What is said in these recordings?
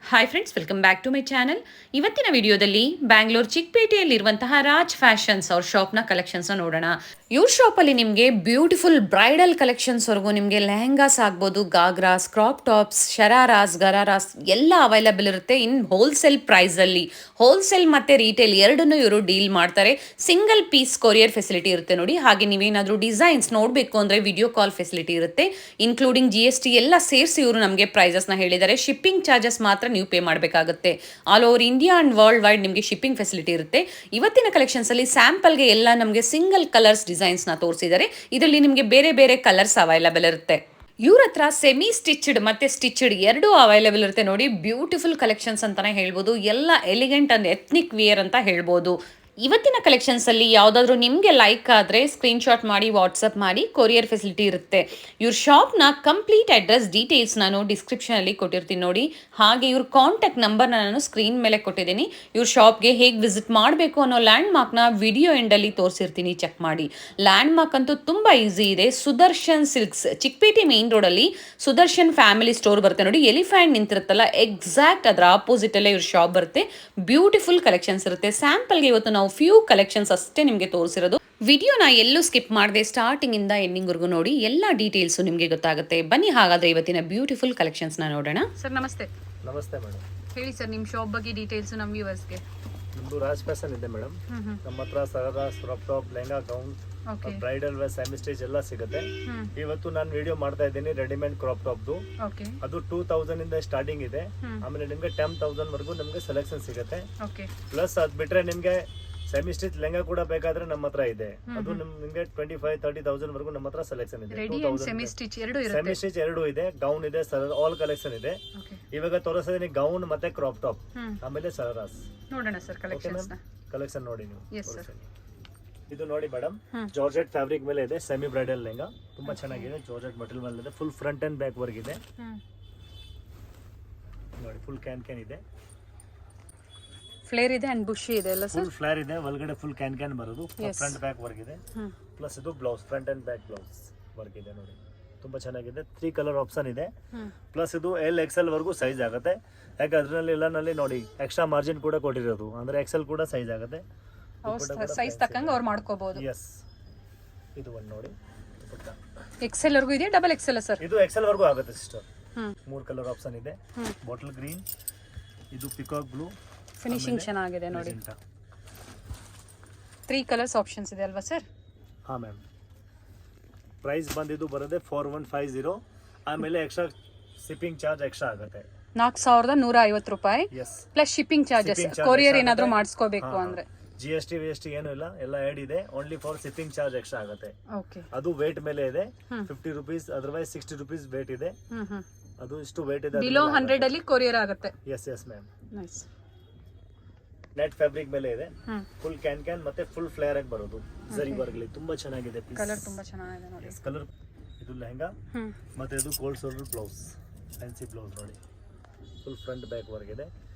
Hi friends, welcome back to my channel. ಇವತ್ತಿನ ವಿಡಿಯೋದಲ್ಲಿ Bangalore ಚಿಕ್ಕಪೇಟೆಯಲ್ಲಿರುವಂತಹ Raj fashions ಅವ್ರ ಶಾಪ್ನ ಕಲೆಕ್ಷನ್ಸ್ನ ನೋಡೋಣ. ಇವ್ರ ಶಾಪಲ್ಲಿ ನಿಮಗೆ ಬ್ಯೂಟಿಫುಲ್ ಬ್ರೈಡಲ್ ಕಲೆಕ್ಷನ್ಸ್ವರೆಗೂ ನಿಮಗೆ ಲೆಹಂಗಾಸ್ ಆಗ್ಬೋದು, ಗಾಗ್ರಾಸ್, ಕ್ರಾಪ್ ಟಾಪ್ಸ್, ಶರಾರಾಸ್, ಗರಾರಾಸ್ ಎಲ್ಲ ಅವೈಲಬಲ್ ಇರುತ್ತೆ. ಇನ್ ಹೋಲ್ಸೇಲ್ ಪ್ರೈಸಲ್ಲಿ ಹೋಲ್ಸೇಲ್ ಮತ್ತು ರೀಟೇಲ್ ಎರಡನ್ನೂ ಇವರು ಡೀಲ್ ಮಾಡ್ತಾರೆ. ಸಿಂಗಲ್ ಪೀಸ್ ಕೊರಿಯರ್ ಫೆಸಿಲಿಟಿ ಇರುತ್ತೆ ನೋಡಿ. ಹಾಗೆ ನೀವೇನಾದರೂ ಡಿಸೈನ್ಸ್ ನೋಡಬೇಕು ಅಂದರೆ ವಿಡಿಯೋ ಕಾಲ್ ಫೆಸಿಲಿಟಿ ಇರುತ್ತೆ. ಇನ್ಕ್ಲೂಡಿಂಗ್ GST ಎಲ್ಲ ಸೇರಿಸಿ ಇವರು ನಮಗೆ ಪ್ರೈಸಸ್ನ ಹೇಳಿದ್ದಾರೆ. ಶಿಪ್ಪಿಂಗ್ ಚಾರ್ಜಸ್ ಮಾತ್ರ ನೀವು ಪೇ ಮಾಡಬೇಕಾಗುತ್ತೆ. All over India and world wide ನಿಮಗೆ ಶಿಪ್ಪಿಂಗ್ ಫೆಸಿಲಿಟಿ ಇರುತ್ತೆ. ಇವತ್ತಿನ ಕಲೆಕ್ಷನ್ಸ್ ಅಲ್ಲಿ ಸ್ಯಾಂಪಲ್ಗೆ ಎಲ್ಲ ನಮಗೆ ಸಿಂಗಲ್ ಕಲರ್ಸ್ ಡಿಸೈನ್ಸ್ ನ ತೋರಿಸಿದ್ದಾರೆ. ಇದರಲ್ಲಿ ನಿಮಗೆ ಬೇರೆ ಬೇರೆ ಕಲರ್ಸ್ ಅವೈಲಬಲ್ ಇರುತ್ತೆ. ಇವ್ರ ಹತ್ರ ಸೆಮಿ ಸ್ಟಿಚ್ಡ್ ಮತ್ತೆ ಸ್ಟಿಚ್ಡ್ ಎರಡೂ ಅವೈಲೇಬಲ್ ಇರುತ್ತೆ ನೋಡಿ. ಬ್ಯೂಟಿಫುಲ್ ಕಲೆಕ್ಷನ್ಸ್ ಅಂತಾನೆ ಹೇಳ್ಬೋದು. ಎಲ್ಲ ಎಲಿಗೆಂಟ್ ಅಂಡ್ ಎಥ್ನಿಕ್ ವಿಯರ್ ಅಂತ ಹೇಳ್ಬೋದು. ಇವತ್ತಿನ ಕಲೆಕ್ಷನ್ಸಲ್ಲಿ ಯಾವುದಾದ್ರೂ ನಿಮಗೆ ಲೈಕ್ ಆದರೆ ಸ್ಕ್ರೀನ್ಶಾಟ್ ಮಾಡಿ ವಾಟ್ಸಪ್ ಮಾಡಿ, ಕೊರಿಯರ್ ಫೆಸಿಲಿಟಿ ಇರುತ್ತೆ. ಇವ್ರ ಶಾಪ್ನ ಕಂಪ್ಲೀಟ್ ಅಡ್ರೆಸ್ ಡೀಟೇಲ್ಸ್ ನಾನು ಡಿಸ್ಕ್ರಿಪ್ಷನಲ್ಲಿ ಕೊಟ್ಟಿರ್ತೀನಿ ನೋಡಿ. ಹಾಗೆ ಇವ್ರ ಕಾಂಟ್ಯಾಕ್ಟ್ ನಂಬರ್ನ ನಾನು ಸ್ಕ್ರೀನ್ ಮೇಲೆ ಕೊಟ್ಟಿದ್ದೀನಿ. ಇವ್ರ ಶಾಪ್ಗೆ ಹೇಗೆ ವಿಸಿಟ್ ಮಾಡಬೇಕು ಅನ್ನೋ ಲ್ಯಾಂಡ್ ಮಾರ್ಕ್ನ ವಿಡಿಯೋ ಎಂಡಲ್ಲಿ ತೋರಿಸಿರ್ತೀನಿ, ಚೆಕ್ ಮಾಡಿ. ಲ್ಯಾಂಡ್ ಮಾರ್ಕ್ ಅಂತೂ ತುಂಬ ಈಸಿ ಇದೆ. ಸುದರ್ಶನ್ ಸಿಲ್ಕ್ಸ್, ಚಿಕ್ಕಪೇಟೆ ಮೇನ್ ರೋಡಲ್ಲಿ ಸುದರ್ಶನ್ ಫ್ಯಾಮಿಲಿ ಸ್ಟೋರ್ ಬರುತ್ತೆ ನೋಡಿ. ಎಲಿಫ್ಯಾಂಟ್ ನಿಂತಿರುತ್ತಲ್ಲ, ಎಕ್ಸಾಕ್ಟ್ ಅದರ ಆಪೋಸಿಟಲ್ಲೇ ಇವ್ರ ಶಾಪ್ ಬರುತ್ತೆ. ಬ್ಯೂಟಿಫುಲ್ ಕಲೆಕ್ಷನ್ಸ್ ಇರುತ್ತೆ. ಸ್ಯಾಂಪಲ್ಗೆ ಇವತ್ತು ನಾವು ಫ್ಯೂ ಕಲೆಕ್ಷನ್ಸ್ ಅಷ್ಟೇ ನಿಮಗೆ ತೋರಿಸಿರೋದು. ವಿಡಿಯೋನ ಎಲ್ಲೂ ಸ್ಕಿಪ್ ಮಾಡದೆ ಸ್ಟಾರ್ಟಿಂಗ್ ಇಂದ ಎಂಡಿಂಗ್ವರೆಗೂ ನೋಡಿ. ಎಲ್ಲ ಡೀಟೇಲ್ಸು ನಿಮಗೆ ಗೊತ್ತಾಗುತ್ತೆ. ಬನ್ನಿ ಹಾಗಾದ್ರೆ ಇವತ್ತಿನ ಬ್ಯೂಟಿಫುಲ್ ಕಲೆಕ್ಷನ್ಸ್ನ ನೋಡೋಣ. ಸರ್ ನಮಸ್ತೆ. ನಮಸ್ತೆ ಮೇಡಮ್. ಹೇಳಿ ಸರ್, ನಿಮ್ಮ ಶಾಪ್ ಬಗ್ಗೆ ಡೀಟೇಲ್ಸ್ ನಮ್ಮ ವ್ಯೂವರ್ಸ್ಗೆ. ನಮ್ಮದು ರಾಜ್ ಫ್ಯಾಷನ್ ಇದೆ ಮೇಡಮ್. ನಮ್ಮ ಹತ್ರ shararas, crop top, lehenga, gown, bridal wear, semi stitch ಎಲ್ಲ ಸಿಗುತ್ತೆ. ಇವತ್ತು ನಾನು ವಿಡಿಯೋ ಮಾಡ್ತಾ ಇದ್ದೀನಿ ರೆಡಿಮೇಡ್ ಕ್ರಾಪ್ ಟಾಪ್ದು. ಅದು 2000 ಇಂದ ಸ್ಟಾರ್ಟಿಂಗ್ ಇದೆ. ಆಮೇಲೆ ನಿಮಗೆ 10,000 ವರೆಗೂ ನಮಗೆ ಸೆಲೆಕ್ಷನ್ ಸಿಗುತ್ತೆ. ಪ್ಲಸ್ ಅದ್ ಬಿಟ್ರೆ ನಿಮ್ಗೆ ಸೆಮಿ ಸ್ಟಿಚ್ ಲೆಹಂಗಾ ಕೂಡ ಬೇಕಾದ್ರೆ ನಮ್ಮ ಹತ್ರ ಇದೆ. ಅದು ನಿಮ್ಗೆ 25-30,000 ವರೆಗೂ ನಮ್ಮ ಹತ್ರ ಸೆಲೆಕ್ಷನ್ ಇದೆ. ಸೆಮಿ ಸ್ಟಿಚ್ ಎರಡು ಇದೆ, ಗೌನ್ ಇದೆ, ಆಲ್ ಕಲೆಕ್ಷನ್ ಇದೆ. ಇವಾಗ ತೋರಿಸಿದೀನಿ ಗೌನ್ ಮತ್ತೆ ಕ್ರಾಪ್ ಟಾಪ್, ಆಮೇಲೆ ಸರಾರಾಸ್. ನೋಡೋಣ ಸರ್ ಕಲೆಕ್ಷನ್ ನೋಡಿ ನೀವು. ಇದು ನೋಡಿ ಮೇಡಮ್, ಜಾರ್ಜೆಟ್ ಫ್ಯಾಬ್ರಿಕ್ ಮೇಲೆ ಇದೆ. ಸೆಮಿ ಬ್ರೈಡಲ್ ಲೆಹಂಗಾ ತುಂಬಾ ಚೆನ್ನಾಗಿದೆ. ಜಾರ್ಜೆಟ್ ಮೆಟೀರಿಯಲ್ ಮೇಲೆ ಇದೆ. Full front and back work ಇದೆ ನೋಡಿ. ಫುಲ್ ಕ್ಯಾನ್ ಇದೆ, ಫ್ಲೇರ್ ಇದೆ ಅಂಡ್ ಬುಷಿ ಇದೆ ಎಲ್ಲ ಸರ್. ಫುಲ್ ಫ್ಲೇರ್ ಇದೆ, ಒಳಗಡೆ ಫುಲ್ ಕ್ಯಾನ್ ಬರೋದು. ಫ್ರಂಟ್ ಬ್ಯಾಕ್ ವರ್ಕ್ ಇದೆ. ಪ್ಲಸ್ ಇದು blouse, front and back blouse work ಇದೆ ನೋಡಿ. ತುಂಬಾ ಚೆನ್ನಾಗಿದೆ. 3 ಕಲರ್ ಆಪ್ಷನ್ ಇದೆ. ಪ್ಲಸ್ ಇದು LXL ವರೆಗೂ ಸೈಜ್ ಆಗುತ್ತೆ. ಯಾಕೆ ಅದರಲ್ಲಿ ಎಲ್ಲನಲ್ಲಿ ನೋಡಿ ಎಕ್ಸ್ಟ್ರಾ ಮಾರ್ಜಿನ್ ಕೂಡ ಕೊಟ್ಟಿರೋದು, ಅಂದ್ರೆ XL ಕೂಡ ಸೈಜ್ ಆಗುತ್ತೆ. ಸೈಜ್ ತಕ್ಕಂಗೆ ಅವ್ರು ಮಾಡ್ಕೋಬಹುದು. ಎಸ್, ಇದು ಒಂದು ನೋಡಿ. XL ವರೆಗೂ ಇದೆ, ಡಬಲ್ XL ಸರ್. ಇದು XL ವರೆಗೂ ಆಗುತ್ತೆ ಸಿಸ್ಟರ್. 3 ಕಲರ್ ಆಪ್ಷನ್ ಇದೆ. ಬಾಟಲ್ ಗ್ರೀನ್, ಇದು ಪಿಕಾಕ್ ಬ್ಲೂ. ಫಿನಿಶಿಂಗ್ ಚೆನ್ನಾಗಿದೆ ನೋಡಿ. 3 ಕಲರ್ಸ್ ಆಪ್ಷನ್ಸ್ ಇದೆ ಅಲ್ವಾ ಸರ್? ಹಾ ಮ್ಯಾಮ್. ಪ್ರೈಸ್ ಬಂದಿದ್ದು ಬರೋದೆ 4150. ಆಮೇಲೆ ಎಕ್ಸ್ಟ್ರಾ ಶಿಪ್ಪಿಂಗ್ ಚಾರ್ಜ್ ಎಕ್ಸ್ಟ್ರಾ ಆಗುತ್ತೆ 4150 ರೂಪಾಯಿ. ಪ್ಲಸ್ ಶಿಪ್ಪಿಂಗ್ ಚಾರ್ಜಸ್, ಕೊರಿಯರ್ ಏನಾದರೂ ಮಾಡಿಸ್ಕೋಬೇಕು ಅಂದ್ರೆ. GST ಏನು ಇಲ್ಲ, ಎಲ್ಲ ಆಡ್ ಇದೆ. Only for shipping charge extra ಆಗುತ್ತೆ. ಅದು ವೇಟ್ ಮೇಲೆ ಇದೆ. 50 ರೂಪೀಸ್, ಅದರ್ವೈಸ್ 60 ರೂಪೀಸ್ ವೇಟ್ ಇದೆ. ಅದು ಇಷ್ಟು ವೇಟ್ ಇದೆ. ಬಿಲೋ 100 ಅಲ್ಲಿ ಕೊರಿಯರ್ ಆಗುತ್ತೆ. Yes ma'am. Nice. Net fabric ಮೇಲೆ ಇದೆ. ಫುಲ್ ಕ್ಯಾನ್ ಮತ್ತೆ ಫುಲ್ ಫ್ಲೇರ್ ಆಗಿ ಬರೋದು. ಜರಿ ವರ್ಗಲಿ ತುಂಬಾ ಚೆನ್ನಾಗಿದೆ. ಕಲರ್ ತುಂಬಾ ಚೆನ್ನಾಗಿದೆ ನೋಡಿ. ಕಲರ್. ಇದು ಲೆಹಂಗಾ ಮತ್ತೆ ಇದು gold solder blouse, fancy blouse ನೋಡಿ. ಫುಲ್ ಫ್ರಂಟ್ ಬ್ಯಾಕ್ ವರ್ಕ್ ಇದೆ.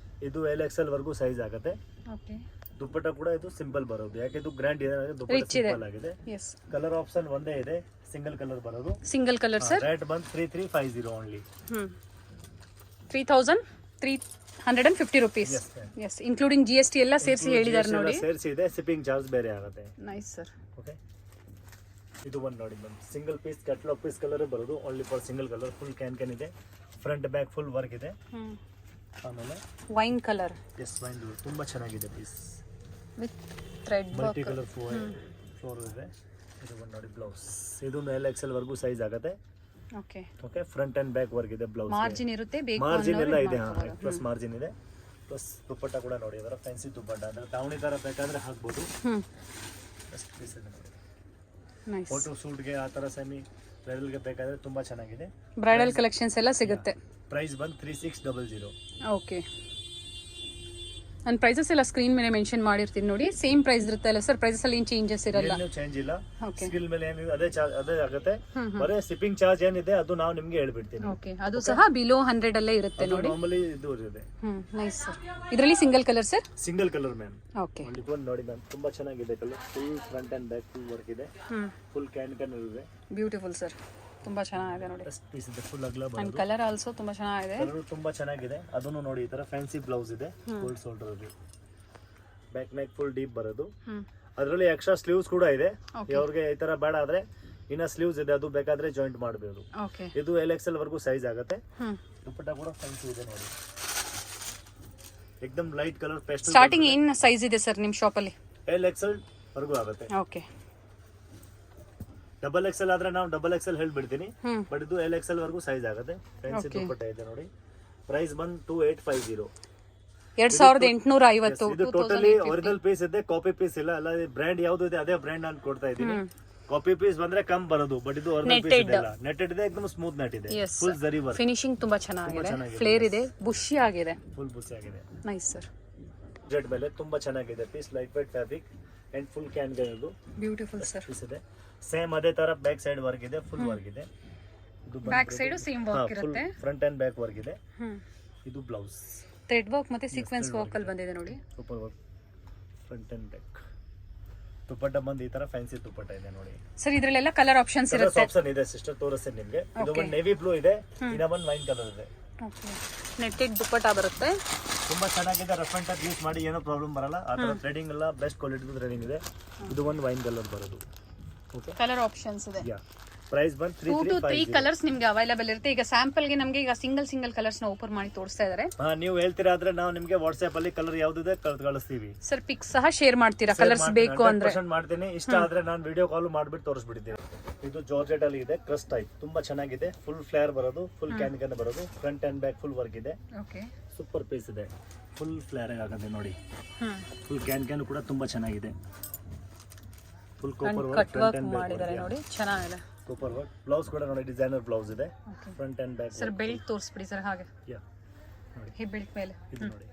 ಇದು LXL ವರೆಗೂ ಸೈಜ್ ಆಗುತ್ತೆ. ದುಪ್ಪಟ್ಟ ಕೂಡ ಇದು ಸಿಂಪಲ್ ಬರೋದು. ಯಾಕೆ ಇದು ಗ್ರ್ಯಾಂಡ್ ಇದೆ, ದುಪ್ಪಟ್ಟ ಸಿಂಪಲ್ ಆಗಿದೆ. ಕಲರ್ ಆಪ್ಷನ್ ಒಂದೇ ಇದೆ, ಸಿಂಗಲ್ ಕಲರ್ ಬರೋದು. Single colour sir. ರೇಟ್ ಬಂದು 3350 only. 3350 rupees. Yes, including GST ಎಲ್ಲ ಸೇರಿಸಿ ಹೇಳಿದ್ದಾರೆ ನೋಡಿ. ಸೇರಿಸಿ ಇದೆ. ಶಿಪ್ಪಿಂಗ್ ಚಾರ್ಜ್ ಬೇರೆ ಆಗುತ್ತೆ. Nice sir. ಓಕೆ, ಇದು ಒಂದು ನೋಡಿ ma'am. Single piece catalogue piece colour ಬರೋದು. Only for single colour. Full can ಇದೆ. ಫ್ರಂಟ್ ಬ್ಯಾಕ್ ಫುಲ್ ವರ್ಕ್ ಇದೆ. ಆಮೇಲೆ ವೈನ್ ಕಲರ್. ಎಸ್, ವೈನ್ ತುಂಬಾ ಚೆನ್ನಾಗಿದೆ piece with thread multi colour floor ಇದೆ. ಇದು ಒಂದು ನೋಡಿ ಬ್ಲೌಸ್. ಇದು LXL ವರೆಗೂ ಸೈಜ್ ಆಗುತ್ತೆ. Okay, front and back work ಇದೆ. ಬ್ಲೌಸ್ ಮಾರ್ಜಿನ್ ಇರುತ್ತೆ, ಮಾರ್ಜಿನ್ ಎಲ್ಲ ಇದೆ. ಪ್ಲಸ್ ಮಾರ್ಜಿನ್ ಇದೆ. ಪ್ಲಸ್ ದುಪ್ಪಟ್ಟ ಕೂಡ ನೋಡಿ, ಅದರ ಫ್ಯಾನ್ಸಿ ದುಪ್ಪಟ್ಟ. ಅಂದ್ರೆ ದಾವಣಿ ತರ ಬೇಕಾದ್ರೆ ಹಾಕ್ಬೋದು. ಫೋಟೋ ಶೂಟ್ಗೆ ಆ ತರ ಸೆಮಿ ಬ್ರೈಡಲ್ಗೆ ಬೇಕಾದ್ರೆ ತುಂಬಾ ಚೆನ್ನಾಗಿದೆ. ಬ್ರೈಡಲ್ ಕಲೆಕ್ಷನ್ಸ್ ಎಲ್ಲ ಸಿಗುತ್ತೆ. ಪ್ರೈಸ್ ಬಂದು 3600. ಓಕೆ, ನಾನು ಪ್ರೈಸಸ್ ಎಲ್ಲ ಸ್ಕ್ರೀನ್ ಮೇಲೆ ಮೆನ್ಷನ್ ಮಾಡಿರ್ತೀನಿ ನೋಡಿ. ಸೇಮ್ ಪ್ರೈಸ್ ಇರುತ್ತೆ ಅಲ್ಲ ಸರ್? ಪ್ರೈಸಸ್ ಅಲ್ಲಿ ಏನು ಚೇಂಜಸ್ ಇರಲ್ಲ? ಏನು ಚೇಂಜ್ ಇಲ್ಲ. ಸ್ಕಿಲ್ ಮೇಲೆ ಏನಿದೆ ಅದೇ ಆಗುತ್ತೆ. ಬರೀ ಶಿಪ್ಪಿಂಗ್ ಚಾರ್ಜ್ ಏನಿದೆ ಅದು ನಾವು ನಿಮಗೆ ಹೇಳ್ಬಿಡ್ತೀನಿ. ಓಕೆ, ಅದು ಸಹ ಬಿಲೋ 100 ಅಲ್ಲೇ ಇರುತ್ತೆ ನೋಡಿ. ನಾರ್ಮಲಿ ಇದು ಇದೆ. Nice sir. ಇದರಲ್ಲಿ single colour sir? Single colour ma'am. Okay, ನೋಡಿ ಮ್ಯಾಮ್, ತುಂಬಾ ಚೆನ್ನಾಗಿದೆ colour. Full front and back full work ಇದೆ. ಫುಲ್ ಕ್ಯಾನ್ ಇದೆ. Beautiful sir. ತುಂಬಾ ಚೆನ್ನಾಗಿದೆ ನೋಡಿ. ಬೆಸ್ಟ್ ಪೀಸ್ ಇದೆ, ಫುಲ್ ಅಗಲ ಅಂಡ್ ಬರೋದು. ಕಲರ್ ಆಲ್ಸೋ ತುಂಬಾ ಚೆನ್ನಾಗಿದೆ. ಕಲರ್ ತುಂಬಾ ಚೆನ್ನಾಗಿದೆ. ಅದನ್ನು ನೋಡಿ, ಈ ತರ ಫ್ಯಾನ್ಸಿ ಬ್ಲೌಸ್ ಇದೆ, ಫುಲ್ ಶೋಲ್ಡರ್ ಇದೆ, ಬ್ಯಾಕ್ ನೆಕ್ ಫುಲ್ ಡೀಪ್ ಬರೋದು. ಅದರಲ್ಲಿ ಎಕ್ಸ್ಟ್ರಾ ಸ್ಲೀವ್ಸ್ ಕೂಡ ಇದೆ. ಅವ್ರಿಗೆ ಈ ತರ ಬೇಡ ಆದ್ರೆ ಇನ್ನ ಸ್ಲೀವ್ಸ್ ಇದೆ, ಅದು ಬೇಕಾದ್ರೆ ಜಾಯಿಂಟ್ ಮಾಡಬಹುದು. ಇದು LXL ವರೆಗೂ ಸೈಜ್ ಆಗುತ್ತೆ. ದುಪ್ಪಟ್ಟ ಕೂಡ ಫ್ಯಾನ್ಸಿ ಇದೆ ನೋಡಿ, ಏಕದಮ್ ಲೈಟ್ ಕಲರ್ ಪೇಸ್ಟಲ್. ಸ್ಟಾರ್ಟಿಂಗ್ ಏನ್ ಸೈಜ್ ಇದೆ ಸರ್ ನಿಮ್ಮ ಶಾಪ್ ಅಲ್ಲಿ? LXL ವರೆಗೂ ಆಗುತ್ತೆ. ಓಕೆ. XXL ಆದ್ರೆ ನಾವು XXL ಹೇಳ್ಬಿಡ್ತೀನಿ, ಬಟ್ ಇದು LXL ವರೆಗೂ ಸೈಜ್ ಆಗುತ್ತೆ. ಫ್ಯಾನ್ಸಿ ದುಪ್ಪಟ್ಟ ಇದೆ ನೋಡಿ. ಪ್ರೈಸ್ ಬಂದು 2850. 2850. ಇದು ಟೋಟಲಿ ಒರಿಜಿನಲ್ ಪೀಸ್ ಇದೆ, ಕಾಪಿ ಪೀಸ್ ಇಲ್ಲ. ಅಲ್ಲ, ಬ್ರ್ಯಾಂಡ್ ಯಾವ್ದು ಇದೆ ಅದೇ ಬ್ರ್ಯಾಂಡ್ ನಾನು ಕೊಡ್ತಾ ಇದ್ದೀನಿ. ಕಾಪಿ ಪೀಸ್ ಬಂದ್ರೆ ಕಮ್ ಬರೋದು, ಬಟ್ ಇದು ಒರಿಜಿನಲ್ ಪೀಸ್ ಇದೆ. ನೆಟೆಡ್ ಇದೆ, ಏಕದಮ್ ಸ್ಮೂತ್ ನೆಟ್ ಇದೆ, ಫುಲ್ ಜರಿ ವರ್ಕ್. ಫಿನಿಶಿಂಗ್ ತುಂಬಾ ಚೆನ್ನಾಗಿದೆ, ಫ್ಲೇರ್ ಇದೆ, ಬುಷಿ ಆಗಿದೆ, ಫುಲ್ ಬುಷಿ ಆಗಿದೆ. Nice sir. ಜೆಡ್ ಮೇಲೆ ತುಂಬಾ ಚೆನ್ನಾಗಿದೆ piece, light weight fabric and full can ಇದು ಬ್ಯೂಟಿಫುಲ್ ಸರ್ ಪೀಸ್ ಇದೆ. ಸೇಮ್ ಅದೇ ತರ ಬ್ಯಾಕ್ ಸೈಡ್ ವರ್ಕ್ ಇದೆ, ಫುಲ್ ವರ್ಕ್ ಇದೆ. ಇದು ಬ್ಯಾಕ್ ಸೈಡ್ ಸೇಮ್ ವರ್ಕ್ ಇರುತ್ತೆ, ಫ್ರಂಟ್ ಅಂಡ್ ಬ್ಯಾಕ್ ವರ್ಕ್ ಇದೆ. ಇದು ಬ್ಲೌಸ್ ಥ್ರೆಡ್ ವರ್ಕ್ ಮತ್ತೆ ಸೀಕ್ವೆನ್ಸ್ ವರ್ಕ್ ಅಲ್ಲಿ ಬಂದಿದೆ ನೋಡಿ, super work. Front and back dupatta ಬಂದು ಈ ತರ ಫ್ಯಾನ್ಸಿ ದುಪ್ಪಟ್ಟ ಇದೆ ನೋಡಿ ಸರ್. ಇದ್ರಲ್ಲೆಲ್ಲ ಕಲರ್ ಆಪ್ಷನ್ಸ್ ಇರುತ್ತೆ. ಆಪ್ಷನ್ ಇದೆ ಸಿಸ್ಟರ್, ತೋರಿಸ್ತೀನಿ ನಿಮಗೆ. ಇದು ಒಂದು ನೇವಿ ಬ್ಲೂ ಇದೆ, ಇನ್ನ ಒಂದು ವೈನ್ ಕಲರ್ ಇದೆ. ಓಕೆ, ನೆಟ್ಟೆಡ್ ದುಪ್ಪಟ್ಟ ಬರುತ್ತೆ, ತುಂಬಾ ಚೆನ್ನಾಗಿದೆ. ರಫ್ ಅಂಡ್ ಟಚ್ ಯೂಸ್ ಮಾಡಿ ಏನೋ ಪ್ರಾಬ್ಲಮ್ ಬರಲ್ಲ. ಆ ತರ ಥ್ರೆಡಿಂಗ್ ಎಲ್ಲ ಬೆಸ್ಟ್ ಕ್ವಾಲಿಟಿ ಥ್ರೆಡಿಂಗ್ ಇದೆ. ಇದು ಒಂದು ವೈನ್ ಕಲರ್ ಬರೋದು. ಓಕೆ, ಕಲರ್ ಆಪ್ಷನ್ಸ್ ಇದೆ. ಯಾ, ಪ್ರೈಸ್ ಬಂದು 2 to 3 ಕಲರ್ಸ್ ನಿಮಗೆ ಅವೈಲೇಬಲ್ ಇರುತ್ತೆ. ಈಗ ಸ್ಯಾಂಪಲ್ ಗೆ ನಮಗೆ ಈಗ ಸಿಂಗಲ್ ಕಲರ್ಸ್ ನ ಓಪನ್ ಮಾಡಿ ತೋರಿಸ್ತಾ ಇದ್ದಾರೆ. ನೀವು ಹೇಳ್ತೀರಾ ಆದ್ರೆ ನಾವು ನಿಮಗೆ ವಾಟ್ಸ್ಆಪ್ ಅಲ್ಲಿ ಕಲರ್ ಯಾವ್ದಿದೆ ಕಳಿಸ್ತೀವಿ. ಸರ್ ಪಿಕ್ಸ್ ಸಹ ಶೇರ್ ಮಾಡ್ತೀರಾ ಕಲರ್ಸ್ ಬೇಕು ಅಂದ್ರೆ? ಮಾಡ್ತೀನಿ. ಇಷ್ಟ ಆದ್ರೆ ನಾನು ವಿಡಿಯೋ ಕಾಲ್ ಮಾಡ್ಬಿಟ್ಟು ತೋರಿಸ್ಬಿಡ್ತೀನಿ. ಇದು ಜಾರ್ಜೆಟ್ ಅಲ್ಲಿ ಇದೆ, ಕ್ರಸ್ ಟೈಪ್, ತುಂಬಾ ಚೆನ್ನಾಗಿದೆ. ಫುಲ್ ಫ್ಲೇರ್ ಬರೋದು, ಫುಲ್ ಕ್ಯಾನ್ ಬರೋದು, front and back full work ಇದೆ. ಓಕೆ, ಸೂಪರ್ ಪೀಸ್ ಇದೆ, ಫುಲ್ ಫ್ಲೇರ್ ಆಗುತ್ತೆ ನೋಡಿ. ಫುಲ್ ಕ್ಯಾನ್ ಕೂಡ ತುಂಬಾ ಚೆನ್ನಾಗಿದೆ. Full copper work, front and back ಮಾಡಿದ್ದಾರೆ ನೋಡಿ, ಚೆನ್ನಾಗಿದೆ. Super work. ಬ್ಲೌಸ್ ಕೂಡ ನೋಡಿ, ಡಿಸೈನರ್ ಬ್ಲೌಸ್ ಇದೆ, front and back. Sir belt ತೋರಿಸ್ಬಿಡಿ ಸರ್ ಹಾಗೆ. ಯಾ, ನೋಡಿ ಈ ಬೆಲ್ಟ್ ಮೇಲೆ ಇದು ನೋಡಿ,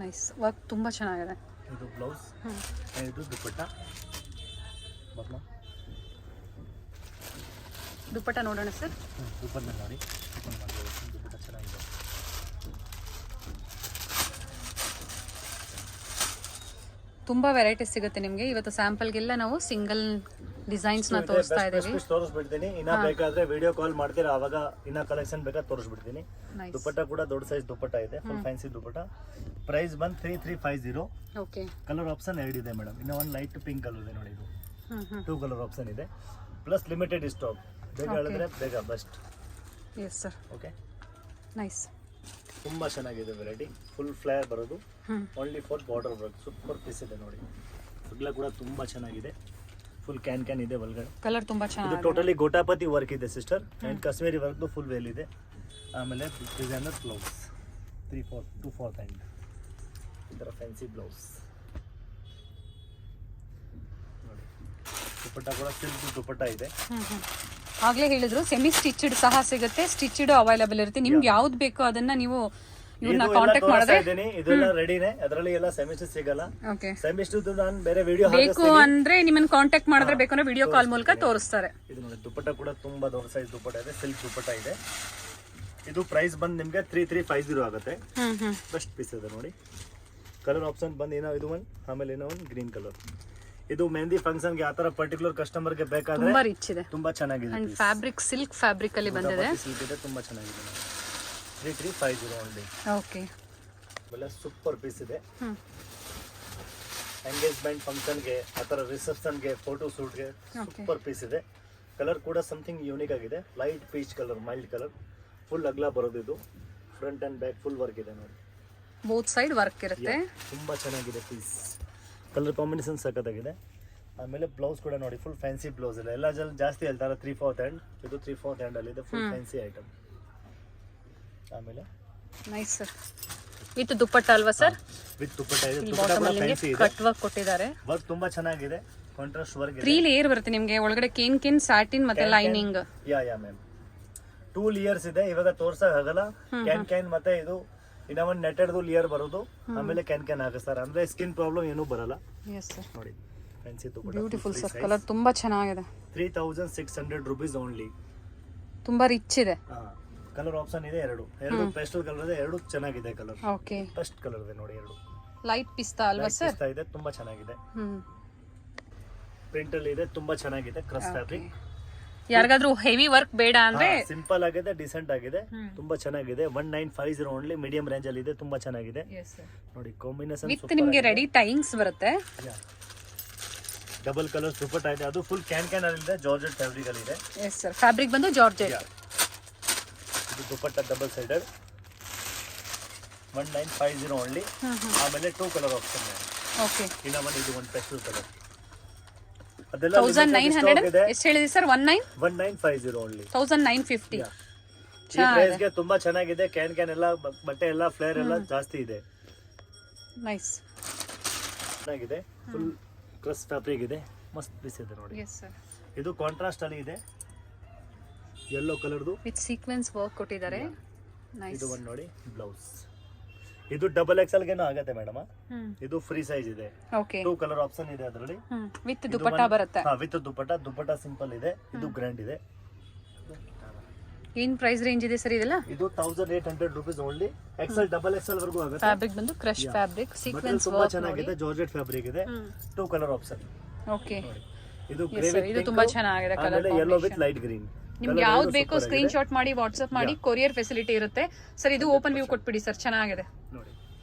ನೈಸ್ ವರ್ಕ್ ತುಂಬಾ ಚೆನ್ನಾಗಿದೆ. ಇದು ಬ್ಲೌಸ್, ಇದು ದುಪ್ಪಟ್ಟ. ದುಪ್ಪಟ್ಟ ನೋಡೋಣ ಸರ್. ದುಪ್ಪಟ್ಟ ನೋಡಿ, ದುಪ್ಪಟ್ಟ ಚೆನ್ನಾಗಿದೆ. ತುಂಬಾ ವೆರೈಟೀಸ್ ಸಿಗುತ್ತೆ ನಿಮಗೆ. ಇವತ್ತು ಸ್ಯಾಂಪಲ್ಗೆಲ್ಲ ನಾವು ಸಿಂಗಲ್ ಡಿಸೈನ್ಸ್ ನ ತೋರಿಸ್ತಾ ಇದ್ದೀವಿ. ತೋರಿಸ್ಬಿಡ್ತೀನಿ. ಇನ್ನ ಬೇಕಾದ್ರೆ ವಿಡಿಯೋ ಕಾಲ್ ಮಾಡ್ತೀರಾ, ಅವಾಗ ಇನ್ನ ಕಲೆಕ್ಷನ್ ಬೇಕಾದ್ರೆ ತೋರಿಸ್ಬಿಡ್ತೀನಿ. ದುಪ್ಪಟ್ಟ ಕೂಡ ದೊಡ್ಡ ಸೈಜ್ ದುಪ್ಪಟ್ಟ ಇದೆ, ಫುಲ್ ಫ್ಯಾನ್ಸಿ ದುಪ್ಪಟ್ಟ. ಪ್ರೈಸ್ ಬಂದು 3350. ಓಕೆ, ಕಲರ್ ಆಪ್ಷನ್ 2 ಇದೆ ಮೇಡಮ್. ಇನ್ನ ಒಂದು ಲೈಟ್ ಪಿಂಕ್ ಕಲರ್ ಇದೆ ನೋಡಿ, ಇದು 2 ಕಲರ್ ಆಪ್ಷನ್ ಇದೆ. ಪ್ಲಸ್ ಲಿಮಿಟೆಡ್ ಸ್ಟಾಕ್, ಬೇಗ ಹೇಳಿದ್ರೆ ಬೇಗ best. Yes sir. Okay, nice, ತುಂಬಾ ಚೆನ್ನಾಗಿದೆ ವೆರೈಟಿ. ಫುಲ್ ಫ್ಲೇರ್ ಬರೋದು, only for border work. Super piece ಇದೆ ನೋಡಿ. ಅಗಲ ಕೂಡ ತುಂಬಾ ಚೆನ್ನಾಗಿದೆ, ಫುಲ್ ಕ್ಯಾನ್ ಇದೆ ಒಳಗಡೆ. ಕಲರ್ ತುಂಬಾ ಇದು ಚೆನ್ನಾಗಿದೆ. ಟೋಟಲಿ ಗೋಟಾಪತಿ ವರ್ಕ್ ಇದೆ sister, and Kashmiri work full ವೇಲ್ ಇದೆ. ಆಮೇಲೆ ಡಿಸೈನರ್ ಬ್ಲೌಸ್ 3/4 2/4 ಹ್ಯಾಂಡ್, ಈ ಥರ ಫ್ಯಾನ್ಸಿ ಬ್ಲೌಸ್ ನೋಡಿ. ದುಪ್ಪಟ್ಟ ಕೂಡ ಸಿಲ್ಕ್ ದುಪ್ಪಟ್ಟ ಇದೆ. ಆಗ್ಲೇ ಹೇಳಿದ್ರು ಸೆಮಿ ಸ್ಟಿಚ್ಡ್ ಸಹ ಸಿಗುತ್ತೆ, ಸ್ಟಿಚ್ಡ್ ಅವೈಲೇಬಲ್ ಇರುತ್ತೆ. ನಿಮ್ಗೆ ಯಾವ್ದು ಬೇಕೋ ಅದನ್ನ ನೀವು ಇವ್ರನ್ನ ಕಾಂಟ್ಯಾಕ್ಟ್ ಮಾಡಿದ್ರೆ. ಇದೆಲ್ಲ ರೆಡಿನೇ, ಅದರಲ್ಲಿ ಎಲ್ಲ ಸೆಮಿಸ್ಟರ್ ಸಿಗಲ್ಲ. ಓಕೆ, ಸೆಮಿಸ್ಟರ್ ನಾನು ಬೇರೆ ವಿಡಿಯೋ ಬೇಕು ಅಂದ್ರೆ ನಿಮ್ಮನ್ನ ಕಾಂಟ್ಯಾಕ್ಟ್ ಮಾಡಿದ್ರೆ ಬೇಕಂದ್ರೆ ವಿಡಿಯೋ ಕಾಲ್ ಮೂಲಕ ತೋರಿಸ್ತಾರೆ. ಇದು ನೋಡಿ, ದುಪ್ಪಟ್ಟ ಕೂಡ ತುಂಬಾ ದೊಡ್ಡ ಸೈಜ್ ದುಪ್ಪಟ್ಟ ಇದೆ, ಸಿಲ್ಕ್ ದುಪ್ಪಟ್ಟ ಇದೆ. ಇದು ಪ್ರೈಸ್ ಬಂದು ನಿಮ್ಗೆ 3350 ಆಗುತ್ತೆ. ಬೆಸ್ಟ್ ಪೀಸ್ ಇದೆ ನೋಡಿ. ಕಲರ್ ಆಪ್ಷನ್ ಬಂದು ಏನೋ ಇದು ಒಂದು, ಆಮೇಲೆ ಏನೋ ಒಂದು ಗ್ರೀನ್ ಕಲರ್. ಇದು ಮೆಹಂದಿ ಫಂಕ್ಷನ್ ಗೆ ಆತರ ಪರ್ಟಿಕ್ಯುಲರ್ ಕಸ್ಟಮರ್ ಗೆ ಬೇಕಾದ್ರೆ ತುಂಬಾ ರಿಚ್ ಇದೆ, ತುಂಬಾ ಚೆನ್ನಾಗಿದೆ. ಅಂಡ್ ಫ್ಯಾಬ್ರಿಕ್ ಸಿಲ್ಕ್ ಫ್ಯಾಬ್ರಿಕ್ ಅಲ್ಲಿ ಬಂದಿದೆ, ಸಿಲ್ಕ್ ಇದೆ, ತುಂಬಾ ಚೆನ್ನಾಗಿದೆ. 3350 ಓನ್ಲಿ. ಓಕೆ, ಆಮೇಲೆ ಸೂಪರ್ ಪೀಸ್ ಇದೆ. ಎಂಗೇಜ್ಮೆಂಟ್ ಫಂಕ್ಷನ್ ಗೆ, ಆತರ ರಿಸೆಪ್ಷನ್ ಗೆ, ಫೋಟೋ ಶೂಟ್ ಗೆ ಸೂಪರ್ ಪೀಸ್ ಇದೆ. ಕಲರ್ ಕೂಡ ಸಮಥಿಂಗ್ ಯೂನಿಕ್ ಆಗಿದೆ, light peach colour, mild colour, full ಅಗಲ ಬರೋದು. ಇದು front and back full work ಇದೆ ನೋಡಿ, ಬೋತ್ ಸೈಡ್ ವರ್ಕ್ ಇರುತ್ತೆ. ತುಂಬಾ ಚೆನ್ನಾಗಿದೆ ಪೀಸ್, ಕಲರ್ ಕಾಂಬಿನೇಷನ್ ಸಖತ್ತಾಗಿದೆ. ಆಮೇಲೆ ಬ್ಲೌಸ್ ಕೂಡ ನೋಡಿ, ಫುಲ್ ಫ್ಯಾನ್ಸಿ ಬ್ಲೌಸ್ ಇದೆ. ಎಲ್ಲ ಜನ ಜಾಸ್ತಿ ಹೇಳ್ತಾರೆ 3/4 ಹ್ಯಾಂಡ್, ಇದು 3/4 ಹ್ಯಾಂಡ್ ಅಲ್ಲಿ ಇದೆ, ಫುಲ್ ಫ್ಯಾನ್ಸಿ ಐಟಮ್. ಆಮೇಲೆ ನೈಸ್ ಸರ್, ವಿತ್ ದುಪ್ಪಟ್ಟ ಅಲ್ವಾ ಸರ್? ವಿತ್ ದುಪ್ಪಟ್ಟ ಇದೆ, ದುಪ್ಪಟ್ಟ ಕೂಡ ಫ್ಯಾನ್ಸಿ ಇದೆ, ಕಟ್ ವರ್ಕ್ ಕೊಟ್ಟಿದ್ದಾರೆ. ವರ್ಕ್ ತುಂಬಾ ಚೆನ್ನಾಗಿದೆ, ಕಾಂಟ್ರಾಸ್ಟ್ ವರ್ಕ್ ಇದೆ. 3 ಲೇಯರ್ ಬರುತ್ತೆ ನಿಮಗೆ, ಒಳಗಡೆ ಕೇನ್ ಸ್ಯಾಟಿನ್ ಮತ್ತೆ ಲೈನಿಂಗ್. ಯಾ ಮ್ಯಾಮ್, 2 ಲೇಯರ್ಸ್ ಇದೆ. ಇವಾಗ ತೋರ್ಸಕ್ ಆಗಲ್ಲ. ಕ್ಯಾನ್ ಮತ್ತೆ ಇದು ಇನ್ನ ಒಂದು ನೆಟೆಡ್ ಲೇಯರ್ ಬರೋದು, ಆಮೇಲೆ ಕ್ಯಾನ್ ಹಾಕಿಸ್ತಾರೆ, ಅಂದ್ರೆ ಸ್ಕಿನ್ ಪ್ರಾಬ್ಲಮ್ ಏನೂ ಬರಲ್ಲ. ಎಸ್ ಸರ್, ನೋಡಿ ಫ್ಯಾನ್ಸಿ ದುಪ್ಪಟ್ಟ, ಬ್ಯೂಟಿಫುಲ್ ಸರ್. ಕಲರ್ ತುಂಬಾ ಚೆನ್ನಾಗಿದೆ. 3600 rupees ಓನ್ಲಿ. ತುಂಬಾ ರಿಚ್ ಇದೆ. ಕಲರ್ ಆಪ್ಷನ್ ಇದೆ, ಎರಡು ಪೇಸ್ಟಲ್ ಕಲರ್ ಇದೆ, ಎರಡು ಚೆನ್ನಾಗಿದೆ ಕಲರ್. ಓಕೆ, ಫಸ್ಟ್ ಕಲರ್ ಇದೆ ನೋಡಿ, ಎರಡು ಲೈಟ್ ಪಿಸ್ತಾ ಅಲ್ವಾ ಸರ್? ಪಿಸ್ತಾ ಇದೆ, ತುಂಬಾ ಚೆನ್ನಾಗಿದೆ. ಪ್ರಿಂಟ್ ಅಲ್ಲಿ ಇದೆ, ತುಂಬಾ ಚೆನ್ನಾಗಿದೆ. ಕ್ರಸ್ ಫ್ಯಾಬ್ರಿಕ್. ಯಾರಿಗಾದ್ರೂ ಹೆವಿ ವರ್ಕ್ ಬೇಡ ಅಂದ್ರೆ ಸಿಂಪಲ್ ಆಗಿದೆ, ಡಿಸೆಂಟ್ ಆಗಿದೆ, ತುಂಬಾ ಚೆನ್ನಾಗಿದೆ. 1950 ಓನ್ಲಿ, ಮೀಡಿಯಂ ರೇಂಜ್ ಅಲ್ಲಿ ಇದೆ, ತುಂಬಾ ಚೆನ್ನಾಗಿದೆ ನೋಡಿ. ಕಾಂಬಿನೇಷನ್ ವಿತ್ ನಿಮ್ಗೆ ರೆಡಿ ಟೈಯಿಂಗ್ಸ್ ಬರುತ್ತೆ. ಡಬಲ್ ಕಲರ್ ದುಪಟ್ಟ ಇದೆ, ಅದು ಫುಲ್ ಕ್ಯಾನ್ ಅಲ್ಲಿ ಇದೆ, ಜಾರ್ಜೆಟ್ ಫ್ಯಾಬ್ರಿಕ್ ಅಲ್ಲಿ ಇದೆ. ಎಸ್ ಸರ್, ಫ್ಯಾಬ್ರಿಕ್ ಬಂದು ಜಾರ್ಜೆಟ್. ಇದು ದುಪಟ್ಟ ಡಬಲ್ ಸೈಡೆಡ್ 1950 ಓನ್ಲಿ. ಆಮೇಲೆ 2 ಕಲರ್ ಆಪ್ಷನ್ ಇದೆ. ಓಕೆ, ಇನ್ನ ಇದು ಒಂದು ಪೆಸ್ಟಲ್ ಕಲರ್. 1900 ಎಷ್ಟು ಹೇಳಿದ್ರಿ ಸರ್? 1950 ಓನ್ಲಿ. 1950. ಈ ಪ್ರೈಸ್ ಗೆ ತುಂಬಾ ಚೆನ್ನಾಗಿದೆ. ಕ್ಯಾನ್ ಎಲ್ಲ ಬಟ್ಟೆ ಎಲ್ಲ ಫ್ಲೇರ್ ಎಲ್ಲ ಜಾಸ್ತಿ ಇದೆ. ನೈಸ್, ಚೆನ್ನಾಗಿದೆ. ಫುಲ್ ಕ್ರಸ್ ಫ್ಯಾಬ್ರಿಕ್ ಇದೆ, ಮಸ್ತ್ ಪೀಸ್ ಇದೆ ನೋಡಿ. Yes sir. ಇದು ಕಾಂಟ್ರಾಸ್ಟ್ ಅಲ್ಲಿ ಇದೆ, ಯೆಲ್ಲೋ ಕಲರ್ದು ವಿತ್ ಸೀಕ್ವೆನ್ಸ್ ವರ್ಕ್ ಕೊಟ್ಟಿದ್ದಾರೆ. ನೈಸ್. ಇದು ಒಂದು ನೋಡಿ ಬ್ಲೌಸ್. ಇದು ಡಬಲ್ ಎಕ್ಸೆಲ್ ಗೆನೂ ಆಗುತ್ತೆ ಮೇಡಮ್. ಇದು ಫ್ರೀ ಸೈಜ್ ಇದೆ. ಓಕೆ, 2 ಕಲರ್ ಆಪ್ಷನ್ ಇದೆ ಅದರಲ್ಲಿ. ವಿತ್ ದುಪಟ್ಟ ಬರುತ್ತೆ. ವಿತ್ ದುಪಟ್ಟ ಸಿಂಪಲ್ ಇದೆ. ಇದು ಗ್ರ್ಯಾಂಡ್ ಇದೆ. ಏನ್ ಪ್ರೈಸ್ ರೇಂಜ್ ಇದೆ ಸರ್ ಇದೆಲ್ಲ? ಇದು 1800 rupees only. Excel double XL ವರೆಗೂ ಆಗುತ್ತೆ. ಫ್ಯಾಬ್ರಿಕ್ ಬಂದು ಕ್ರಶ್ ಫ್ಯಾಬ್ರಿಕ್, ಸೀಕ್ವೆನ್ಸ್ ತುಂಬಾ ವರ್ಕ್ ಚೆನ್ನಾಗಿದೆ. ಜಾರ್ಜೆಟ್ ಫ್ಯಾಬ್ರಿಕ್ ಇದೆ. 2 ಕಲರ್ ಆಪ್ಷನ್. ಓಕೆ, ಇದು ಇದು ತುಂಬಾ ಚೆನ್ನಾಗಿದೆ colour. Yellow with light green. ನಿಮ್ಗೆ ಯಾವ್ದು ಬೇಕೋ ಸ್ಕ್ರೀನ್ ಶಾಟ್ ಮಾಡಿ ವಾಟ್ಸ್ಆಪ್ ಮಾಡಿ, ಕೊರಿಯರ್ ಫೆಸಿಲಿಟಿ ಇರುತ್ತೆ ಸರ್. ಇದು ಓಪನ್ ವ್ಯೂ ಕೊಟ್ಬಿಡಿ ಸರ್, ಚೆನ್ನಾಗಿದೆ ನೋಡಿ.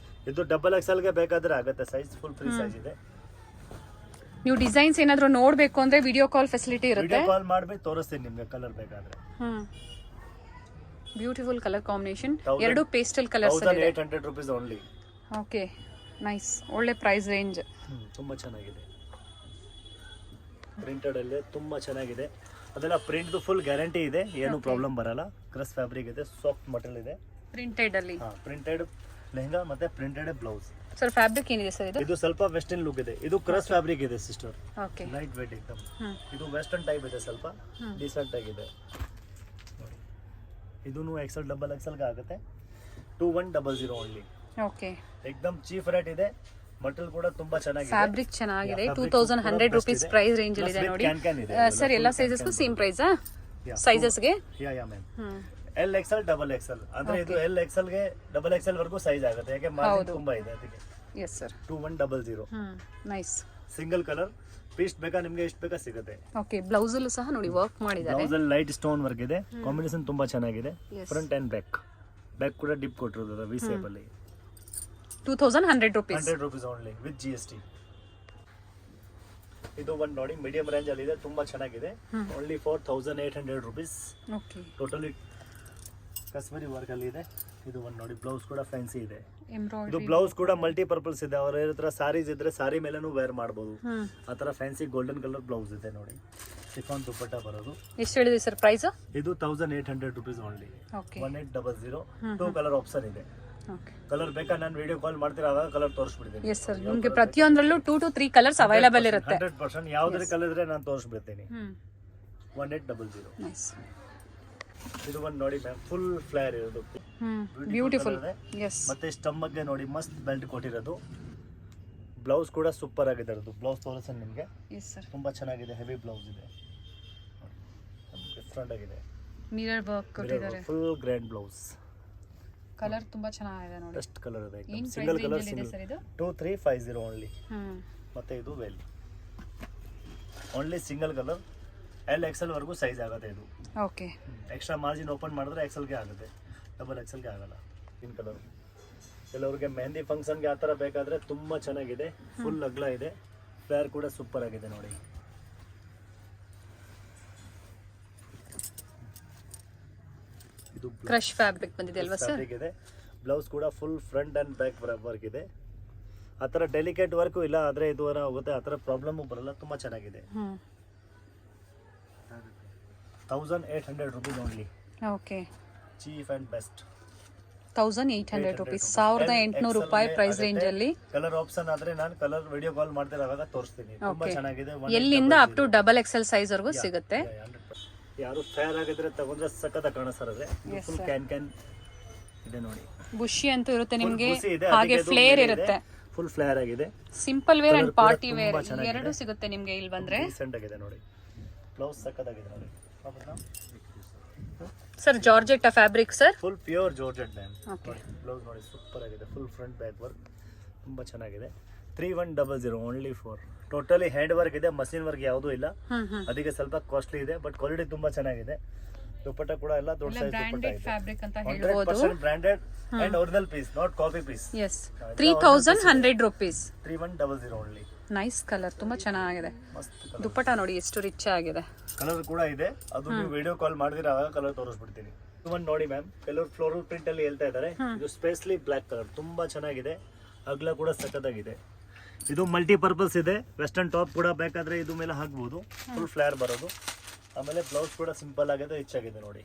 ಇದು ಡಬಲ್ ಎಕ್ಸೆಲ್ ಗೆ ಬೇಕಾದ್ರೆ ಆಗುತ್ತೆ, ಸೈಜ್ ಫುಲ್ ಫ್ರೀ ಸೈಜ್ ಇದೆ. ನೀವು ಡಿಸೈನ್ಸ್ ಏನಾದ್ರು ನೋಡ್ಬೇಕು ಅಂದ್ರೆ ವಿಡಿಯೋ ಕಾಲ್ ಫೆಸಿಲಿಟಿ ಇರುತ್ತೆ. ವಿಡಿಯೋ ಕಾಲ್ ಮಾಡಿ ತೋರಿಸ್ತೀನಿ ನಿಮ್ಗೆ ಕಲರ್ ಬೇಕಾದ್ರೆ. ಬ್ಯೂಟಿಫುಲ್ ಕಲರ್ ಕಾಂಬಿನೇಷನ್, ಎರಡು ಪೇಸ್ಟಲ್ ಕಲರ್ಸ್ ಇದೆ. 1800 ರೂಪೀಸ್ ಓನ್ಲಿ. ಓಕೆ, ನೈಸ್, ಒಳ್ಳೆ ಪ್ರೈಸ್ ರೇಂಜ್. ತುಂಬಾ ಚೆನ್ನಾಗಿದೆ. ಪ್ರಿಂಟೆಡ್ ಅಲ್ಲಿ ತುಂಬಾ ಚೆನ್ನಾಗಿದೆ. ಅದೆಲ್ಲ ಪ್ರಿಂಟ್ ಫುಲ್ ಗ್ಯಾರಂಟಿ ಇದೆ, ಏನು ಪ್ರಾಬ್ಲಮ್ ಬರಲ್ಲ. ಕ್ರಸ್ ಫ್ಯಾಬ್ರಿಕ್ ಇದೆ, ಸಾಫ್ಟ್ ಮಟೀರಿಯಲ್ ಇದೆ. ಪ್ರಿಂಟೆಡ್ ಅಲ್ಲಿ ಪ್ರಿಂಟೆಡ್ ಲೆಹಂಗಾ ಮತ್ತೆ ಪ್ರಿಂಟೆಡ್ ಬ್ಲೌಸ್. ಸರ್ ಫ್ಯಾಬ್ರಿಕ್ ಏನಿದೆ ಸರ್ ಇದು? ಇದು ಸ್ವಲ್ಪ ವೆಸ್ಟರ್ನ್ ಲುಕ್ ಇದೆ. ಇದು ಕ್ರಸ್ ಫ್ಯಾಬ್ರಿಕ್ ಇದೆ ಸಿಸ್ಟರ್. ಓಕೆ, ಲೈಟ್ ವೇಟ್ एकदम. ಇದು ವೆಸ್ಟರ್ನ್ ಟೈಪ್ ಇದೆ, ಸ್ವಲ್ಪ ಡಿಸೆಂಟ್ ಆಗಿದೆ ನೋಡಿ. ಇದೂನು ಎಕ್ಸೆಲ್ ಡಬಲ್ ಎಕ್ಸೆಲ್ ಗೆ ಆಗುತ್ತೆ. 2100 ಓನ್ಲಿ. ಓಕೆ, एकदम ಚೀಪ್ ರೇಟ್ ಇದೆ. ಮಟೀರಿಯಲ್ ಕೂಡ ತುಂಬಾ ಚೆನ್ನಾಗಿದೆ. ಫ್ಯಾಬ್ರಿಕ್ ಚೆನ್ನಾಗಿದೆ. 2100 ರೂಪೀಸ್ ಪ್ರೈಸ್ ರೇಂಜ್ ಅಲ್ಲಿ ಇದೆ ನೋಡಿ ಸರ್. ಎಲ್ಲ ಸೈಜಸ್ಗೂ ಸೇಮ್ ಪ್ರೈಸ್ ಸೈಜಸ್ಗೆ? Yeah ma'am. L XL double XL ಅಂದ್ರೆ ಇದು ಎಲ್ ಎಕ್ಸೆಲ್ ಗೆ ಡಬಲ್ ಎಕ್ಸೆಲ್ ವರೆಗೂ ಸೈಜ್ ಆಗುತ್ತೆ, ಯಾಕೆ ಮಾರ್ಜಿನ್ ತುಂಬಾ ಇದೆ ಅದಕ್ಕೆ. Yes sir. 2100. Nice. Single colour piece ಬೇಕಾ ನಿಮ್ಗೆ, ಎಷ್ಟು ಬೇಕಾ ಸಿಗುತ್ತೆ. ಓಕೆ, ಬ್ಲೌಸ್ ಅಲ್ಲೂ ಸಹ ನೋಡಿ ವರ್ಕ್ ಮಾಡಿದ್ದಾರೆ. ಬ್ಲೌಸ್ ಅಲ್ಲಿ ಲೈಟ್ ಸ್ಟೋನ್ ವರ್ಕ್ ಇದೆ. ಕಾಂಬಿನೇಷನ್ ತುಂಬಾ ಚೆನ್ನಾಗಿದೆ. ಫ್ರಂಟ್ ಅಂಡ್ ಬ್ಯಾಕ್ ಕೂಡ ಡಿಪ್ ಕೊಟ್ಟಿರೋದು ವಿ ಶೇಪ್ ಅಲ್ಲಿ. 2100 rupees. 100 rupees only with GST. ಇದು ಒಂದು ನೋಡಿ ಮೀಡಿಯಂ ರೇಂಜ್ ಅಲ್ಲಿ ಇದೆ, ತುಂಬಾ ಚೆನ್ನಾಗಿದೆ. Only 4800 rupees. Okay, totally Kashmiri work ಅಲ್ಲಿ ಇದೆ. ಇದು ಒಂದು ನೋಡಿ ಬ್ಲೌಸ್ ಕೂಡ ಫ್ಯಾನ್ಸಿ ಇದೆ. ಎಂಬ್ರಾಯ್ಡರಿ. ಇದು ಬ್ಲೌಸ್ ಕೂಡ ಮಲ್ಟಿಪರ್ಪಸ್ ಇದೆ. ಅವ್ರ ಹತ್ರ ಸಾರೀಸ್ ಇದ್ರೆ ಸಾರಿ ಮೇಲೆನೂ ವೇರ್ ಮಾಡಬಹುದು. ಆ ತರ ಫ್ಯಾನ್ಸಿ ಗೋಲ್ಡನ್ ಕಲರ್ ಬ್ಲೌಸ್ ಇದೆ ನೋಡಿ. ಶಿಫಾನ್ ದುಪಟ್ಟ ಬರೋದು. ಎಷ್ಟು ಹೇಳಿದ್ರಿ ಸರ್ ಪ್ರೈಸ್? ಇದು 1800 rupees only. Okay, 1800. 2 colour option ಇದೆ. ಓಕೆ, ಕಲರ್ ಬೇಕಾ ನಾನು ವಿಡಿಯೋ ಕಾಲ್ ಮಾಡ್ತೀರಾ, ಆವಾಗ ಕಲರ್ ತೋರಿಸ್ಬಿಡ್ತೀನಿ. Yes sir. ನಿಮಗೆ ಪ್ರತಿಯೊಂದರಲ್ಲೂ 2 to 3 ಕಲರ್ಸ್ ಅವೈಲೇಬಲ್ ಇರುತ್ತೆ. 100% ಯಾವ್ದ್ರ ಕಲರ್ ಇದ್ರೆ ನಾನು ತೋರಿಸ್ಬಿಡ್ತೀನಿ. 1800. ನೈಸ್. ಇದು ಒಂದು ನೋಡಿ ಮ್ಯಾಮ್, ಫುಲ್ ಫ್ಲೇರ್ ಇರೋದು. ಬ್ಯೂಟಿಫುಲ್. ಎಸ್. ಮತ್ತೆ ಸ್ಟಮಕ್ ಗೆ ನೋಡಿ ಮಸ್ತ್ ಬೆಲ್ಟ್ ಕೊಟ್ಟಿರೋದು. ಬ್ಲೌಸ್ ಕೂಡ ಸೂಪರ್ ಆಗಿದೆ. ಅದು ಬ್ಲೌಸ್ ತೋರಿಸ್ತೀನಿ ನಿಮಗೆ. Yes sir. ತುಂಬಾ ಚೆನ್ನಾಗಿದೆ, ಹೆವಿ ಬ್ಲೌಸ್ ಇದೆ, ಡಿಫರೆಂಟ್ ಆಗಿದೆ. ಮಿರರ್ ವರ್ಕ್ ಕೊಟ್ಟಿದ್ದಾರೆ. Full grand blouse. ಕಲರ್ ತುಂಬಾ ಚೆನ್ನಾಗಿದೆ ನೋಡಿ. ಬೆಸ್ಟ್ ಕಲರ್ ಇದೆ. ಏನು ಸಿಂಗಲ್ ಕಲರ್ ಇದೆ ಸರ್ ಇದು? 2350 ಓನ್ಲಿ. ಮತ್ತೆ ಇದು well only single colour. L Excel ವರೆಗೂ ಸೈಜ್ ಆಗುತ್ತೆ ಇದು. ಓಕೆ, ಎಕ್ಸ್ಟ್ರಾ ಮಾರ್ಜಿನ್ ಓಪನ್ ಮಾಡಿದ್ರೆ ಎಕ್ಸೆಲ್ ಗೆ ಆಗುತ್ತೆ, ಡಬಲ್ ಎಕ್ಸೆಲ್ ಗೆ ಆಗಲ್ಲ. ಇನ್ ಕಲರ್ ಕೆಲವರಿಗೆ ಮೆಹಂದಿ ಫಂಕ್ಷನ್ ಗೆ ಆ ತರ ಬೇಕಾದ್ರೆ ತುಂಬಾ ಚೆನ್ನಾಗಿದೆ. ಫುಲ್ ಅಗ್ಲ ಇದೆ, ಫ್ಲೇರ್ ಕೂಡ ಸೂಪರ್ ಆಗಿದೆ ನೋಡಿ. ಇದು ಕ್ರಶ್ ಫ್ಯಾಬ್ರಿಕ್ ಬಂದಿದೆ ಅಲ್ವಾ ಸರ್? ಫ್ಯಾಬ್ರಿಕ್ ಇದೆ. ಬ್ಲೌಸ್ ಕೂಡ full front and back work ಇದೆ. ಆ ಥರ ಡೆಲಿಕೇಟ್ ವರ್ಕು ಇಲ್ಲ, ಆದರೆ ಇದು ಹೋಗುತ್ತೆ, ಆ ಥರ ಪ್ರಾಬ್ಲಮ್ಮು ಬರಲ್ಲ. ತುಂಬ ಚೆನ್ನಾಗಿದೆ. 1800 rupees only. Okay, cheap and best. 1800 rupees, 1800 ರೂಪಾಯಿ ಪ್ರೈಸ್ ರೇಂಜ್ ಅಲ್ಲಿ. ಕಲರ್ ಆಪ್ಷನ್ ಆದ್ರೆ ನಾನು ಕಲರ್ ವಿಡಿಯೋ ಕಾಲ್ ಮಾಡ್ತಾರೆ ಅವಾಗ ತೋರಿಸ್ತೀನಿ. ತುಂಬಾ ಚೆನ್ನಾಗಿದೆ. ಎಲ್ಲಿಂದ up to double XL size ವರೆಗೂ ಸಿಗುತ್ತೆ. ಯಾರು ಫೇರ್ ಆಗಿದ್ರೆ ತಗೊಂಡ್ರೆ ಸಖತ್ ಕಾಣಿಸ್ತಾರೆ. ಫುಲ್ ಕ್ಯಾನ್ ಇದೆ ನೋಡಿ. ಬುಷಿ ಅಂತೂ ಇರುತ್ತೆ ನಿಮಗೆ, ಹಾಗೆ ಫ್ಲೇರ್ ಇರುತ್ತೆ. ಫುಲ್ ಫ್ಲೇರ್ ಆಗಿದೆ. Simple wear and party wear ಎರಡು ಸಿಗುತ್ತೆ ನಿಮಗೆ ಇಲ್ಲಿ ಬಂದ್ರೆ. ಡೀಸೆಂಟ್ ಆಗಿದೆ ನೋಡಿ. ಬ್ಲೌಸ್ ಸಖತ್ ಆಗಿದೆ ನೋಡಿ sir. Georgette fabric sir, full pure georgette ma'am. Blouse ನೋಡಿ ಸೂಪರ್ ಆಗಿದೆ. ಫುಲ್ ಫ್ರಂಟ್ ಬ್ಯಾಕ್ ವರ್ಕ್ ತುಂಬಾ ಚೆನ್ನಾಗಿದೆ. 3100 only for. Totally hand work ಇದೆ, ಮಷಿನ್ ವರ್ಕ್ ಯಾವುದೂ ಇಲ್ಲ. ಅದಕ್ಕೆ ಸ್ವಲ್ಪ ಕಾಸ್ಟ್ಲಿ ಇದೆ, ಬಟ್ ಕ್ವಾಲಿಟಿ ತುಂಬಾ ಚೆನ್ನಾಗಿದೆ. ದುಪ್ಪಟ್ಟ ಕೂಡ ಎಲ್ಲ ದೊಡ್ಡ ಸೈಜ್ ದುಪ್ಪಟ್ಟ ಬ್ರಾಂಡೆಡ್ ಇದೆ. ಫ್ಯಾಬ್ರಿಕ್ ಅಂತ ಹೇಳ್ಬೋದು. 100% branded and original piece, not copy piece. Yes 3100 rupees. 3100 only. Nice colour, ತುಂಬಾ ಚೆನ್ನಾಗಿದೆ. ಮಸ್ತ್ ದುಪ್ಪಟ್ಟ ನೋಡಿ ಎಷ್ಟು ರಿಚ್ ಆಗಿದೆ. ಕಲರ್ ಕೂಡ ಇದೆ. ಅದು ನೀವು ವಿಡಿಯೋ ಕಾಲ್ ಮಾಡಿದ್ರೆ ಆಗ ಕಲರ್ ತೋರಿಸ್ಬಿಡ್ತೀನಿ. ಇದು ನೋಡಿ ಮ್ಯಾಮ್, ಕೆಲವರು ಫ್ಲೋರಲ್ ಪ್ರಿಂಟ್ ಅಲ್ಲಿ ಹೇಳ್ತಾ ಇದ್ದಾರೆ. ಇದು ಸ್ಪೇಸ್ಲಿ ಬ್ಲಾಕ್ ಕಲರ್ ತುಂಬಾ ಚೆನ್ನಾಗಿದೆ. ಅಗಲ ಕೂಡ ಸಖತ್ತಾಗಿದೆ. ಇದು ಮಲ್ಟಿಪರ್ಪಸ್ ಇದೆ. ವೆಸ್ಟರ್ನ್ ಟಾಪ್ ಕೂಡ ಬೇಕಾದ್ರೆ ಇದು ಮೇಲೆ ಹಾಕ್ಬೋದು. ಫುಲ್ ಫ್ಲೇರ್ ಬರೋದು. ಆಮೇಲೆ ಬ್ಲೌಸ್ ಕೂಡ ಸಿಂಪಲ್ ಆಗಿದೆ, ರಿಚ್ ಆಗಿದೆ ನೋಡಿ.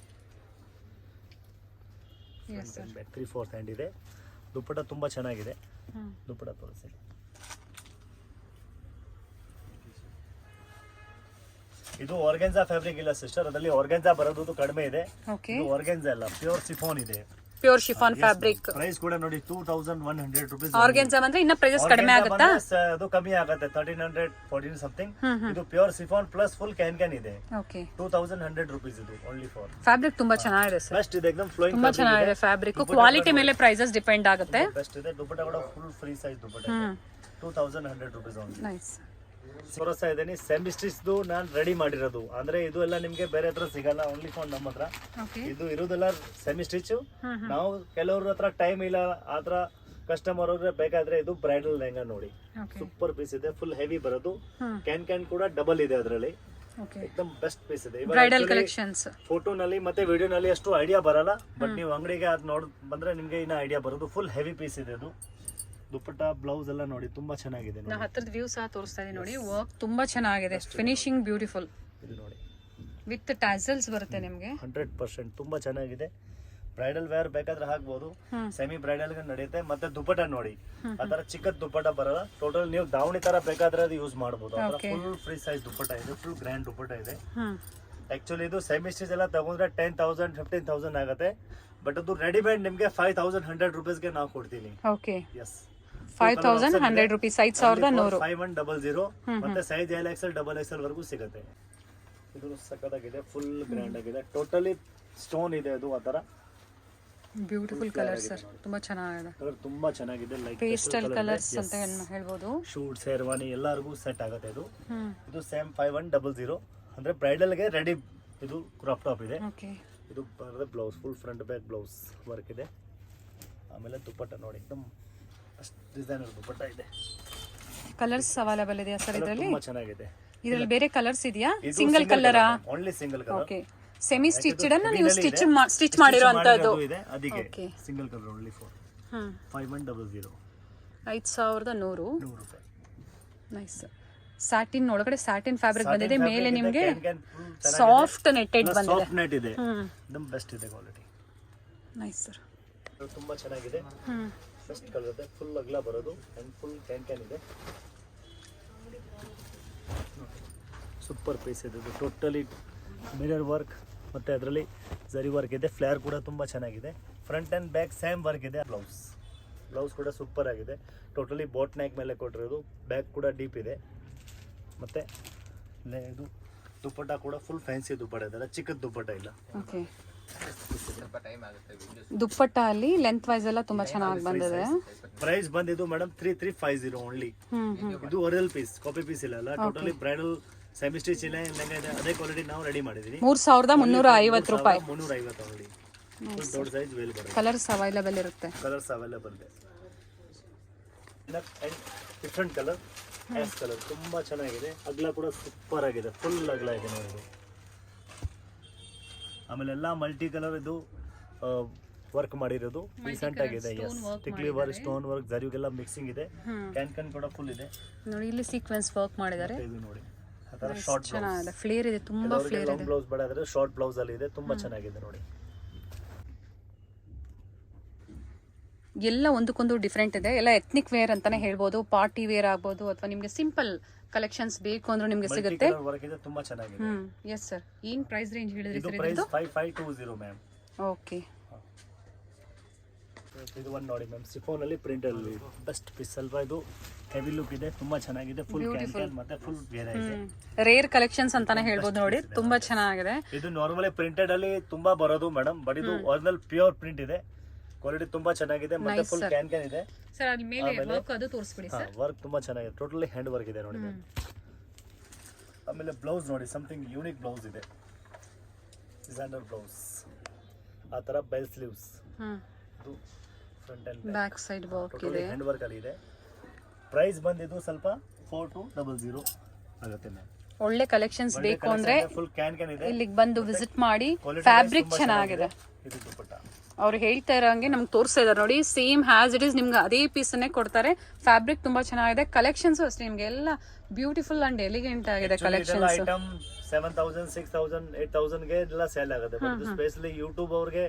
3/4 ಹ್ಯಾಂಡ್ ಇದೆ. ದುಪ್ಪಟ್ಟ ತುಂಬಾ ಚೆನ್ನಾಗಿದೆ. ದುಪ್ಪಟ್ಟ ತೋರಿಸಿ. ಇದು ಆರ್ಗೆನ್ಜಾ ಫ್ಯಾಬ್ರಿಕ್ ಇಲ್ಲ ಸಿಸ್ಟರ್, ಅದರಲ್ಲಿ ಆರ್ಗೆನ್ಜಾ ಬರೋದು ಕಡಿಮೆ ಇದೆ. ಇದು ಆರ್ಗೆನ್ಜಾ ಅಲ್ಲ, ಪ್ಯೂರ್ ಸಿಫಾನ್ ಇದೆ. Pure chiffon fabric. ಪ್ರೈಸ್ ಕೂಡ ನೋಡಿ 2100 rupees. ಆರ್ಗೆನ್ಜಾ ಅಂದ್ರೆ ಇನ್ನ ಪ್ರೈಸಸ್ ಕಡಿಮೆ ಆಗುತ್ತಾ? ಅದು ಕಮ್ಮಿ ಆಗುತ್ತೆ, 1300 14 ಸಮಥಿಂಗ್. ಇದು pure chiffon plus full can ಇದೆ. ಓಕೆ 2100 rupees ಇದು ಓನ್ಲಿ ಫಾರ್. ಫ್ಯಾಬ್ರಿಕ್ ತುಂಬಾ ಚೆನ್ನಾಗಿದೆ ಸರ್. ಬೆಸ್ಟ್ ಇದೆ, ಎಕ್ದಮ್ ಫ್ಲೋಯಿಂಗ್. ತುಂಬಾ ಚೆನ್ನಾಗಿದೆ ಫ್ಯಾಬ್ರಿಕ್. ಕ್ವಾಲಿಟಿ ಮೇಲೆ ಪ್ರೈಸಸ್ ಡಿಪೆಂಡ್ ಆಗುತ್ತೆ. ಬೆಸ್ಟ್ ಇದೆ. ದುಪ್ಪಟ್ಟ ಕೂಡ ಫುಲ್ ಫ್ರೀ ಸೈಜ್ ದುಪ್ಪಟ್ಟ. 2100 rupees ಓನ್ಲಿ. ನೈಸ್. ತೋರಿಸ್ತಾ ಇದ್ದೀನಿ ಸೆಮಿ ಸ್ಟಿಚ್ದು ನಾನು ರೆಡಿ ಮಾಡಿರೋದು. ಅಂದ್ರೆ ಇದು ಎಲ್ಲ ನಿಮ್ಗೆ ಬೇರೆ ಹತ್ರ ಸಿಗಲ್ಲ, ಓನ್ಲಿ ಫಾರ್ ನಮ್ಮ ಹತ್ರ. ಇದು ಇರೋದೆಲ್ಲ ಸೆಮಿ ಸ್ಟಿಚ್. ನಾವು ಕೆಲವ್ರ ಹತ್ರ ಟೈಮ್ ಇಲ್ಲ, ಆತರ ಕಸ್ಟಮರ್ ಅವ್ರಿಗೆ ಬೇಕಾದ್ರೆ ಇದು ಬ್ರೈಡಲ್ ಲೆಹಂಗಾ ನೋಡಿ, ಸೂಪರ್ ಪೀಸ್ ಇದೆ. ಫುಲ್ ಹೆವಿ ಬರೋದು. ಕ್ಯಾನ್ ಕೂಡ ಡಬಲ್ ಇದೆ ಅದರಲ್ಲಿ. ಎಕ್ದಮ್ ಬೆಸ್ಟ್ ಪೀಸ್ ಇದೆ. ಬ್ರೈಡಲ್ ಕಲೆಕ್ಷನ್ಸ್ ಫೋಟೋನಲ್ಲಿ ಮತ್ತೆ ವಿಡಿಯೋನಲ್ಲಿ ಅಷ್ಟು ಐಡಿಯಾ ಬರಲ್ಲ, ಬಟ್ ನೀವು ಅಂಗಡಿಗೆ ಅದ್ ನೋಡ್ ಬಂದ್ರೆ ನಿಮ್ಗೆ ಇನ್ನ ಐಡಿಯಾ ಬರೋದು. ಫುಲ್ ಹೆವಿ ಪೀಸ್ ಇದೆ ಅದು. ದುಪ್ಪಟ್ಟ ಬ್ಲೌಸ್ ಎಲ್ಲ ನೋಡಿ ತುಂಬಾ ಚೆನ್ನಾಗಿದೆ. ನಾ ಹತ್ರದ ವ್ಯೂ ಸಹ ತೋರಿಸ್ತಾ ಇದೀನಿ ನೋಡಿ. ವರ್ಕ್ ತುಂಬಾ ಚೆನ್ನಾಗಿದೆ. Finishing beautiful. ಇದು ನೋಡಿ ವಿತ್ ಟ್ಯಾಸಲ್ಸ್ ಬರುತ್ತೆ ನಿಮಗೆ. 100% ತುಂಬಾ ಚೆನ್ನಾಗಿದೆ. ಬ್ರೈಡಲ್ ವೇರ್ ಬೇಕಾದ್ರೆ ಹಾಕ್ಬೋದು, ಸೆಮಿ ಬ್ರೈಡಲ್ ನಡೆಯುತ್ತೆ. ಮತ್ತೆ ದುಪ್ಪಟ್ಟ ನೋಡಿ, ಆತರ ಚಿಕ್ಕದ್ ದುಪ್ಪಟ್ಟ ಬರಲ್ಲ. ಟೋಟಲ್ ನೀವು ದಾವಣಿ ತರ ಬೇಕಾದ್ರೆ ಅದು ಯೂಸ್ ಮಾಡಬಹುದು. ಫುಲ್ ಫ್ರೀ ಸೈಜ್ ದುಪ್ಪಟ್ಟ ಇದೆ, ಫುಲ್ ಗ್ರ್ಯಾಂಡ್ ದುಪ್ಪಟ್ಟ ಇದೆ. ಆಕ್ಚುಲಿ ಇದು ಸೆಮಿ ಸ್ಟಿಚ್ ಎಲ್ಲ ತಗೊಂಡ್ರೆ 10,000 15,000 ಆಗುತ್ತೆ. ಬಟ್ ಅದು ರೆಡಿಮೇಡ್ ನಿಮ್ಗೆ 5100 rupees ಗೆ ನಾವು ಕೊಡ್ತೀನಿ. Okay yes 5100 rupees. 5100. 5100. ಮತ್ತೆ ಸೈಜ್ XL XXL ವರೆಗೂ ಸಿಗುತ್ತೆ. ಇದು ಸಖತ್ತಾಗಿದೆ, ಫುಲ್ ಗ್ರ್ಯಾಂಡ್ ಆಗಿದೆ. ಟೋಟಲಿ ಸ್ಟೋನ್ ಇದೆ ಅದು ಆತರ. ಬ್ಯೂಟಿಫುಲ್ ಕಲರ್ ಸರ್, ತುಂಬಾ ಚೆನ್ನಾಗಿದೆ. ಕಲರ್ ತುಂಬಾ ಚೆನ್ನಾಗಿದೆ. ಲೈಕ್ ಪೇಸ್ಟಲ್ ಕಲರ್ಸ್ ಅಂತ ಹೇಳ್ಬೋದು. ಶೂಟ್ ಶೇರ್ವಾನಿ ಎಲ್ಲರಿಗೂ ಸೆಟ್ ಆಗುತ್ತೆ ಇದು. ಇದು ಸೇಮ್ 5100 ಅಂದ್ರೆ ಬ್ರೈಡಲ್ ಗೆ ರೆಡಿ. ಇದು ಕ್ರಾಪ್ ಟಾಪ್ ಇದೆ. ಇದು ಬರದ blouse, full front back blouse work ಇದೆ. ಆಮೇಲೆ ದುಪ್ಪಟ್ಟ ನೋಡಿ, ಎಕ್ದಮ್ ಡಿಸೈನರ್ ದುಪ್ಪಟ್ಟ ಇದೆ. ಕಲರ್ಸ್ ಅವೈಲೇಬಲ್ ಇದೆಯಾ ಸರ್ ಇದರಲ್ಲಿ? ತುಂಬಾ ಚೆನ್ನಾಗಿದೆ. ಇದರಲ್ಲಿ ಬೇರೆ ಕಲರ್ಸ್ ಇದೆಯಾ? Single colour? Only single colour. Okay. Semi stitched ಅನ್ನು ನೀವು ಸ್ಟಿಚ್ ಮಾಡಿರೋಂತದ್ದು. ಅದಕ್ಕೆ ಸಿಂಗಲ್ ಕಲರ್ ಓನ್ಲಿ ಫಾರ್ 5100. 5100 ರೂಪಾಯಿ. ನೈಸ್. ಸ್ಯಾಟಿನ್ ಒಳಗಡೆ ಸ್ಯಾಟಿನ್ ಫ್ಯಾಬ್ರಿಕ್ ಬಂದಿದೆ. ಮೇಲೆ ನಿಮಗೆ ಸಾಫ್ಟ್ ನೆಟ್ಟೆಡ್ ಬಂದಿದೆ. ಸಾಫ್ಟ್ ನೆಟ್ ಇದೆ. एकदम ಬೆಸ್ಟ್ ಇದೆ ಕ್ವಾಲಿಟಿ. Nice sir. ತುಂಬಾ ಚೆನ್ನಾಗಿದೆ. ಬೆಸ್ಟ್ ಕಲರ್ ಇದೆ. ಫುಲ್ ಅಗಲ ಬರೋದು ಅಂಡ್ ಫುಲ್ ಕ್ಯಾನ್ ಇದೆ. ಸೂಪರ್ ಪೀಸ್ ಇದೆ. ಇದು ಟೋಟಲಿ ಮಿರರ್ ವರ್ಕ್ ಮತ್ತೆ ಅದರಲ್ಲಿ ಜರಿ ವರ್ಕ್ ಇದೆ. ಫ್ಲೇರ್ ಕೂಡ ತುಂಬಾ ಚೆನ್ನಾಗಿದೆ. Front and back same work ಇದೆ. ಬ್ಲೌಸ್ ಕೂಡ ಸೂಪರ್ ಆಗಿದೆ. ಟೋಟಲಿ ಬೋಟ್ ನೆಕ್ ಮೇಲೆ ಕೊಟ್ಟಿರೋದು. ಬ್ಯಾಕ್ ಕೂಡ ಡೀಪ್ ಇದೆ. ಮತ್ತೆ ಇದು ದುಪ್ಪಟ್ಟ ಕೂಡ ಫುಲ್ ಫ್ಯಾನ್ಸಿ ದುಪ್ಪಟ್ಟ ಇದೆ, ಚಿಕ್ಕದ ದುಪ್ಪಟ್ಟ ಇಲ್ಲ. ಓಕೆ. ದುಪ್ಪಟ್ಟ ಅಲ್ಲಿ ಲೆಂತ್ ವೈಸ್ ಎಲ್ಲ ತುಂಬಾ ಚೆನ್ನಾಗಿ ಬಂದಿದೆ. ಪ್ರೈಸ್ ಬಂದಿದ್ದು ಮೇಡಮ್ 3350 ಓನ್ಲಿ. ಇದು ಒರಿಜಿನಲ್ ಪೀಸ್, ಕಾಪಿ ಪೀಸ್ ಇಲ್ಲ. ಟೋಟಲಿ ಬ್ರೈಡಲ್ ಸೆಮಿ ಸ್ಟಿಚ್ ಇಲ್ಲ, ಅದೇ ಕ್ವಾಲಿಟಿ ನಾವು ರೆಡಿ ಮಾಡಿದೀವಿ. 3350 ರೂಪಾಯಿ. 350 ಓನ್ಲಿ. ದೊಡ್ಡ ಸೈಜ್ ವೇಲ್ ಬರುತ್ತೆ. ಕಲರ್ಸ್ ಅವೈಲೇಬಲ್ ಇರುತ್ತೆ. ಕಲರ್ಸ್ ಅವೈಲೇಬಲ್ ಇದೆ. ಡಿಫ್ರೆಂಟ್ ಕಲರ್, ಎಸ್ ಕಲರ್ ತುಂಬಾ ಚೆನ್ನಾಗಿದೆ. ಅಗಲ ಕೂಡ ಸೂಪರ್ ಆಗಿದೆ. ಫುಲ್ ಅಗಲ ಇದೆ ನೋಡಿ. ಆಮೇಲೆ ಎಲ್ಲ ಮಲ್ಟಿ ಕಲರ್ ಇದು ವರ್ಕ್ ಮಾಡಿರೋದು ರೀಸೆಂಟ್ ಆಗಿದೆ. ಎಸ್ ಟಿಕ್ಲಿ ವರ್ಕ್, ಸ್ಟೋನ್ ವರ್ಕ್, ಜರಿಗೆಲ್ಲ ಮಿಕ್ಸಿಂಗ್ ಇದೆ. ಕ್ಯಾನ್ ಕೂಡ ಫುಲ್ ಇದೆ ನೋಡಿ. ಇಲ್ಲಿ ಸೀಕ್ವೆನ್ಸ್ ವರ್ಕ್ ಮಾಡಿದ್ದಾರೆ. ಇದು ನೋಡಿ ಅದರ ಶಾರ್ಟ್ ಚೆನ್ನಾಗಿದೆ. ಫ್ಲೇರ್ ಇದೆ, ತುಂಬಾ ಫ್ಲೇರ್ ಇದೆ. ಬ್ಲೌಸ್ ಬಡಾದ್ರೆ ಶಾರ್ಟ್ ಬ್ಲೌಸ್ ಅಲ್ಲಿ ಇದೆ. ತುಂಬಾ ಚೆನ್ನಾಗಿದೆ ನೋಡಿ. ಎಲ್ಲ ಒಂದಕ್ಕೊಂದು ಡಿಫ್ರೆಂಟ್ ಇದೆ. ಎಲ್ಲ ಎಥ್ನಿಕ್ ವೇರ್ ಅಂತಾನೆ ಹೇಳ್ಬೋದು. ಪಾರ್ಟಿ ವೇರ್ ಆಗ್ಬೋದು, ಅಥವಾ ನಿಮ್ಗೆ ಸಿಂಪಲ್ ಕಲೆಕ್ಷನ್ಸ್ ಬೇಕು ಅಂದ್ರೆ ನಿಮ್ಗೆ ಸಿಗುತ್ತೆ. ವರ್ಕ್ ಇದೆ, ತುಂಬಾ ಚೆನ್ನಾಗಿದೆ. Yes sir. ಏನ್ ಪ್ರೈಸ್ ರೇಂಜ್ ಹೇಳಿದ್ರಿ ಇದು ಸರ್? Price 5520 ma'am. ಓಕೆ. ಇದು ಒಂದು ನೋಡಿ ಮ್ಯಾಮ್, ಸಿಫೋನ್ ಅಲ್ಲಿ ಪ್ರಿಂಟ್ ಅಲ್ಲಿ ಬೆಸ್ಟ್ ಪೀಸ್. ಸ್ವಲ್ಪ ಇದು ಹೆವಿ ಲುಕ್ ಇದೆ, ತುಂಬಾ ಚೆನ್ನಾಗಿದೆ. ಫುಲ್ ಕ್ಯಾನ್ ಮತ್ತೆ ಫುಲ್ ವೇರ್ ಇದೆ. ರೇರ್ ಕಲೆಕ್ಷನ್ಸ್ ಅಂತಾನೆ ಹೇಳ್ಬೋದು ನೋಡಿ. ತುಂಬಾ ಚೆನ್ನಾಗಿದೆ. ಇದು ನಾರ್ಮಲಿ ಪ್ರಿಂಟೆಡ್ ಅಲ್ಲಿ ತುಂಬಾ ಬರೋದು ಮೇಡಮ್, ಬಟ್ ಇದು ಒರಿಜಿನಲ್ ಪ್ಯೂರ್ ಪ್ರಿಂಟ್ ಇದೆ. ಕ್ವಾಲಿಟಿ ತುಂಬಾ ಚೆನ್ನಾಗಿದೆ ಮತ್ತೆ ಫುಲ್ ಕ್ಯಾನ್ ಇದೆ ಸರ್ ಅಲ್ಲಿ ಮೇಲೆ ವರ್ಕ್ ಅದು ತೋರಿಸ್ಬಿಡಿ ಸರ್. ವರ್ಕ್ ತುಂಬಾ ಚೆನ್ನಾಗಿದೆ, ಟೋಟಲಿ ಹ್ಯಾಂಡ್ ವರ್ಕ್ ಇದೆ ನೋಡಿ. ಆಮೇಲೆ ಬ್ಲೌಸ್ ನೋಡಿ, ಸಮಥಿಂಗ್ ಯೂನಿಕ್ ಬ್ಲೌಸ್ ಇದೆ, ಡಿಸೈನರ್ ಬ್ಲೌಸ್ ಆ ತರ ಬೆಲ್ ಸ್ಲೀವ್ಸ್, ಇದು front and back side work ಇದೆ, ಹ್ಯಾಂಡ್ ವರ್ಕ್ ಅಲ್ಲಿ ಇದೆ. ಪ್ರೈಸ್ ಬಂದಿದ್ದು ಸ್ವಲ್ಪ 4200 ಆಗುತ್ತೆ ಮ್ಯಾಮ್. ಒಳ್ಳೆ ಕಲೆಕ್ಷನ್ಸ್ ಬೇಕು ಅಂದ್ರೆ ಫುಲ್ ಕ್ಯಾನ್ ಇದೆ, ಇಲ್ಲಿಗೆ ಬಂದು ವಿಸಿಟ್ ಮಾಡಿ. ಫ್ಯಾಬ್ರಿಕ್ ಚೆನ್ನಾಗಿದೆ. ಇದು ದುಪಟ್ಟ ಅವ್ರು ಹೇಳ್ತಾ ಇರೋಂಗೆ ನಮ್ಗೆ ತೋರಿಸ್ತಾ ಇದಾರೆ ನೋಡಿ, ಸೇಮ್ ಹ್ಯಾಸ್ ಇಟ್ ಇಸ್ ನಿಮ್ಗೆ ಅದೇ ಪೀಸನ್ನೇ ಕೊಡ್ತಾರೆ. ಫ್ಯಾಬ್ರಿಕ್ ತುಂಬಾ ಚೆನ್ನಾಗಿದೆ, ಕಲೆಕ್ಷನ್ಸ್ ಅಷ್ಟೇ ನಿಮ್ಗೆ ಎಲ್ಲ ಬ್ಯೂಟಿಫುಲ್ ಅಂಡ್ ಎಲಿಗೆಂಟ್ ಆಗಿದೆ ಕಲೆಕ್ಷನ್ಸ್. ಐಟಮ್ 7000 6000 8000 ಗೆ ಎಲ್ಲ ಸೇಲ್ ಆಗುತ್ತೆ, ಬಟ್ ಸ್ಪೆಷಲಿ ಯೂಟ್ಯೂಬ್ ಅವ್ರಿಗೆ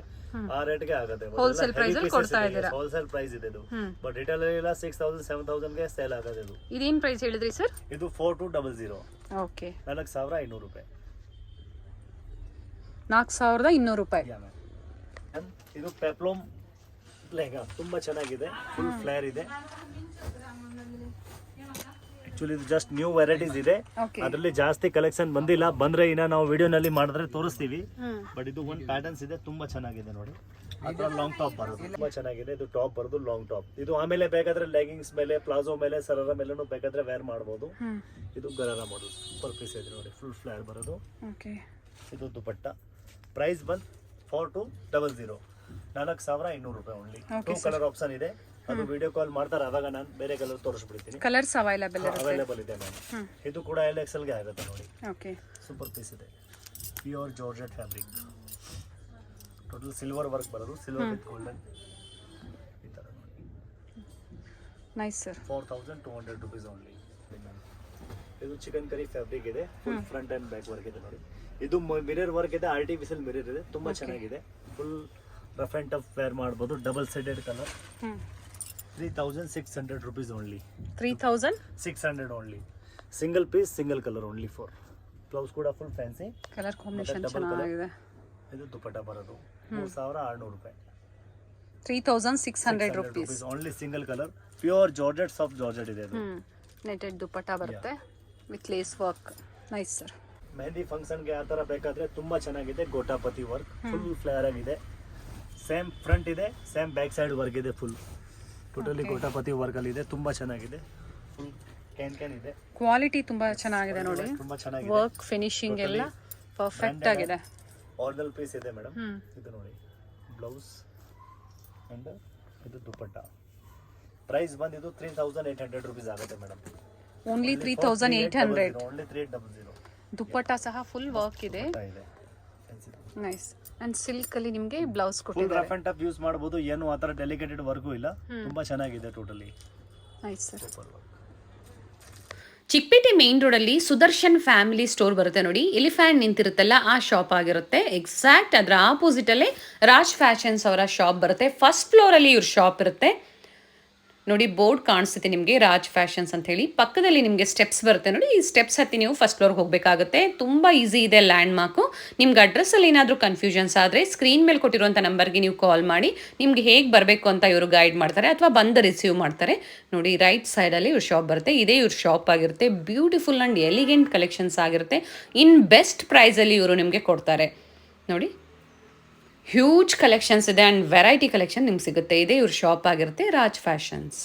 ಆ ರೇಟ್ ಗೆ ಆಗುತ್ತೆ. ಹೋಲ್ಸೇಲ್ ಪ್ರೈಸ್ ಅಲ್ಲಿ ಕೊಡ್ತಾ ಇದ್ದೀರಾ. ಹೋಲ್ಸೇಲ್ ಪ್ರೈಸ್ ಇದೆ ಇದು, ಬಟ್ ರಿಟೇಲ್ ಎಲ್ಲ 6000 7000 ಗೆ ಸೇಲ್ ಆಗುತ್ತೆ ಇದು. ಇದೇನ್ ಪ್ರೈಸ್ ಹೇಳಿದ್ರಿ ಸರ್? ಇದು 4200. ಓಕೆ, 4500 ರೂಪಾಯಿ. 4200 ರೂಪಾಯಿ. ಇದು ಪೆಪ್ಲೋಮ್ ಲೆಹಂಗಾ ತುಂಬಾ ಚೆನ್ನಾಗಿದೆ, ಫುಲ್ ಫ್ಲೇರ್ ಇದೆ. ಆಕ್ಚುಲಿ ಇದು ಜಸ್ಟ್ ನ್ಯೂ ವೆರೈಟೀಸ್ ಇದೆ, ಅದರಲ್ಲಿ ಜಾಸ್ತಿ ಕಲೆಕ್ಷನ್ ಬಂದಿಲ್ಲ. ಬಂದ್ರೆ ಇನ್ನ ನಾವು ವಿಡಿಯೋನಲ್ಲಿ ಮಾಡಿದ್ರೆ ತೋರಿಸ್ತೀವಿ. ಬಟ್ ಇದು ಒಂದು ಪ್ಯಾಟರ್ನ್ಸ್ ಇದೆ, ತುಂಬಾ ಚೆನ್ನಾಗಿದೆ ನೋಡಿ. ಅದರ ಲಾಂಗ್ ಟಾಪ್ ಬರೋದು ತುಂಬಾ ಚೆನ್ನಾಗಿದೆ. ಇದು ಟಾಪ್ ಬರೋದು ಲಾಂಗ್ ಟಾಪ್. ಇದು ಆಮೇಲೆ ಬೇಕಾದ್ರೆ ಲೆಗಿಂಗ್ಸ್ ಮೇಲೆ, ಪ್ಲಾಜೋ ಮೇಲೆ, ಸರಾರ ಮೇಲೆನೂ ಬೇಕಾದ್ರೆ ವೇರ್ ಮಾಡಬಹುದು. ಇದು ಗರಾರ ಮಾಡೋದು ಸೂಪರ್ ಪೀಸ್ ಇದೆ ನೋಡಿ, ಫುಲ್ ಫ್ಲೇರ್ ಬರೋದು. ಇದು ದುಪಟ್ಟ. ಪ್ರೈಸ್ ಬಂದ್ 4200, 4500 ರೂಪಾಯಿ ಓನ್ಲಿ. 2 ಕಲರ್ ಆಪ್ಷನ್ ಇದೆ, ಅದು ವಿಡಿಯೋ ಕಾಲ್ ಮಾಡ್ತಾರೆ, ಅವಾಗ ನಾನು ಬೇರೆ ಕಲರ್ ತೋರಿಸ್ಬಿಡ್ತೀನಿ. ಕಲರ್ಸ್ ಅವೈಲೇಬಲ್ ಇದೆ ಮ್ಯಾಮ್. ಇದು ಕೂಡ LXL ಗೆ ಆಗುತ್ತೆ ನೋಡಿ. ಸೂಪರ್ ಪೀಸ್ ಇದೆ, pure georgette fabric, total silver work ಬರೋದು, ಸಿಲ್ವರ್ ವಿತ್ ಗೋಲ್ಡನ್ ಈ ತರ ನೋಡಿ. Nice sir. 4200 rupees only. ಇದು ಚಿಕನ್ ಕರಿ ಫ್ಯಾಬ್ರಿಕ್ ಇದೆ, full front and back work ಇದೆ ನೋಡಿ. ಇದು ಮಿರರ್ ವರ್ಕ್ ಇದೆ, ಆರ್ಟಿಫಿಷಿಯಲ್ ಮಿರರ್ ಇದೆ, ತುಂಬಾ ಚೆನ್ನಾಗಿದೆ. Full rough and tough wear ಮಾಡಬಹುದು. Double sided colour. 3600 rupees only. 3600 only. Single piece, single colour only. For blouse ಕೂಡ ಫುಲ್ ಫ್ಯಾನ್ಸಿ ಕಲರ್ ಕಾಂಬಿನೇಷನ್ ಚೆನ್ನಾಗಿದೆ. ಇದು ದುಪಟ್ಟ ಬರೋದು 3600 ರೂಪಾಯಿ. 3600 rupees only. Single colour, pure georgette, soft georgette ಇದೆ. ನೆಟೆಡ್ ದುಪಟ್ಟ ಬರುತ್ತೆ with lace work. Nice sir. Mehndi ಫಂಕ್ಷನ್ಗೆ ಆ ಥರ ಬೇಕಾದ್ರೆ ತುಂಬಾ ಚೆನ್ನಾಗಿದೆ. ಗೋಟಾಪತಿ ವರ್ಕ್ ಫುಲ್ ಫ್ಲೇರ್ ಆಗಿದೆ. ಸೇಮ್ ಫ್ರಂಟ್ ಇದೆ, ಸೇಮ್ ಬ್ಯಾಕ್ ಸೈಡ್ ವರ್ಕ್ ಇದೆ. ಫುಲ್ ಟೋಟಲಿ ಗೋಟಾಪತಿ ವರ್ಕ್ ಅಲ್ಲಿ ಇದೆ, ತುಂಬಾ ಚೆನ್ನಾಗಿದೆ. ಫುಲ್ ಕ್ಯಾನ್ ಇದೆ. ಕ್ವಾಲಿಟಿ ತುಂಬಾ ಚೆನ್ನಾಗಿದೆ ನೋಡಿ. ತುಂಬಾ ಚೆನ್ನಾಗಿದೆ. ವರ್ಕ್ ಫಿನಿಶಿಂಗ್ ಎಲ್ಲ ಪರ್ಫೆಕ್ಟ್ ಆಗಿದೆ. ಆರ್ಡಲ್ ಪೀಸ್ ಇದೆ ಮೇಡಮ್. ಇದು ನೋಡಿ ಬ್ಲೌಸ್ ಅಂಡ್ ಇದು ದುಪಟ್ಟ. ಪ್ರೈಸ್ ಬಂದಿದ್ದು 3800 ರೂಪೀಸ್ ಆಗುತ್ತೆ ಮೇಡಮ್. ಓನ್ಲಿ 3800. ಓನ್ಲಿ 300. ದುಪಟ್ಟ ಸಹ ಫುಲ್ ವರ್ಕ್ ಇದೆ. ನೈಸ್. ಅಂಡ್ ಸಿಲ್ಕ್ ಅಲ್ಲಿ ನಿಮಗೆ ಬ್ಲೌಸ್ ಫುಲ್ ಕೊಟ್ಟಿದ್ದಾರೆ. ರಫ್ ಅಂಡ್ ಟಫ್ ಯೂಸ್ ಮಾಡಬಹುದು, ಏನು ಆ ತರ ಡೆಲಿಕೇಟೆಡ್ ವರ್ಕು ಇಲ್ಲ. ತುಂಬಾ ಚೆನ್ನಾಗಿದೆ totally. Nice sir. Super work. Chickpet main road ಅಲ್ಲಿ ಸುದರ್ಶನ್ ಫ್ಯಾಮಿಲಿ ಸ್ಟೋರ್ ಬರುತ್ತೆ ನೋಡಿ, ಎಲಿಫ್ಯಾಂಟ್ ನಿಂತಿರುತ್ತಲ್ಲ ಆ ಶಾಪ್ ಆಗಿರುತ್ತೆ. ಎಕ್ಸಾಕ್ಟ್ ಅದರ ಆಪೋಸಿಟ್ ಅಲ್ಲೇ ರಾಜ್ ಫ್ಯಾಷನ್ಸ್ ಅವರ ಶಾಪ್ ಬರುತ್ತೆ. ಫಸ್ಟ್ ಫ್ಲೋರ್ ಅಲ್ಲಿ ಇವ್ರ ಶಾಪ್ ಇರುತ್ತೆ ನೋಡಿ. ಬೋರ್ಡ್ ಕಾಣಿಸುತ್ತೆ ನಿಮಗೆ, ರಾಜ್ ಫ್ಯಾಷನ್ಸ್ ಅಂತ ಹೇಳಿ. ಪಕ್ಕದಲ್ಲಿ ನಿಮಗೆ ಸ್ಟೆಪ್ಸ್ ಬರುತ್ತೆ ನೋಡಿ, ಈ ಸ್ಟೆಪ್ಸ್ ಹತ್ತಿ ನೀವು ಫಸ್ಟ್ ಫ್ಲೋರ್ಗೆ ಹೋಗಬೇಕಾಗುತ್ತೆ. ತುಂಬ ಈಸಿ ಇದೆ ಲ್ಯಾಂಡ್ ಮಾರ್ಕು. ನಿಮ್ಗೆ ಅಡ್ರೆಸ್ಸಲ್ಲಿ ಏನಾದರೂ ಕನ್ಫ್ಯೂಷನ್ಸ್ ಆದರೆ ಸ್ಕ್ರೀನ್ ಮೇಲೆ ಕೊಟ್ಟಿರುವಂಥ ನಂಬರ್ಗೆ ನೀವು ಕಾಲ್ ಮಾಡಿ ನಿಮ್ಗೆ ಹೇಗೆ ಬರಬೇಕು ಅಂತ ಇವರು ಗೈಡ್ ಮಾಡ್ತಾರೆ, ಅಥವಾ ಬಂದು ರಿಸೀವ್ ಮಾಡ್ತಾರೆ ನೋಡಿ. ರೈಟ್ ಸೈಡಲ್ಲಿ ಇವ್ರ ಶಾಪ್ ಬರುತ್ತೆ, ಇದೇ ಇವ್ರ ಶಾಪ್ ಆಗಿರುತ್ತೆ. ಬ್ಯೂಟಿಫುಲ್ ಆ್ಯಂಡ್ ಎಲಿಗೆಂಟ್ ಕಲೆಕ್ಷನ್ಸ್ ಆಗಿರುತ್ತೆ. ಇನ್ ಬೆಸ್ಟ್ ಪ್ರೈಸಲ್ಲಿ ಇವರು ನಿಮಗೆ ಕೊಡ್ತಾರೆ ನೋಡಿ. ಹ್ಯೂಜ್ ಕಲೆಕ್ಷನ್ಸ್ ಇದೆ ಆ್ಯಂಡ್ ವೆರೈಟಿ ಕಲೆಕ್ಷನ್ ನಿಮ್ಗೆ ಸಿಗುತ್ತೆ. ಇದೇ ಇವ್ರ ಶಾಪ್ ಆಗಿರುತ್ತೆ, ರಾಜ್ ಫ್ಯಾಷನ್ಸ್.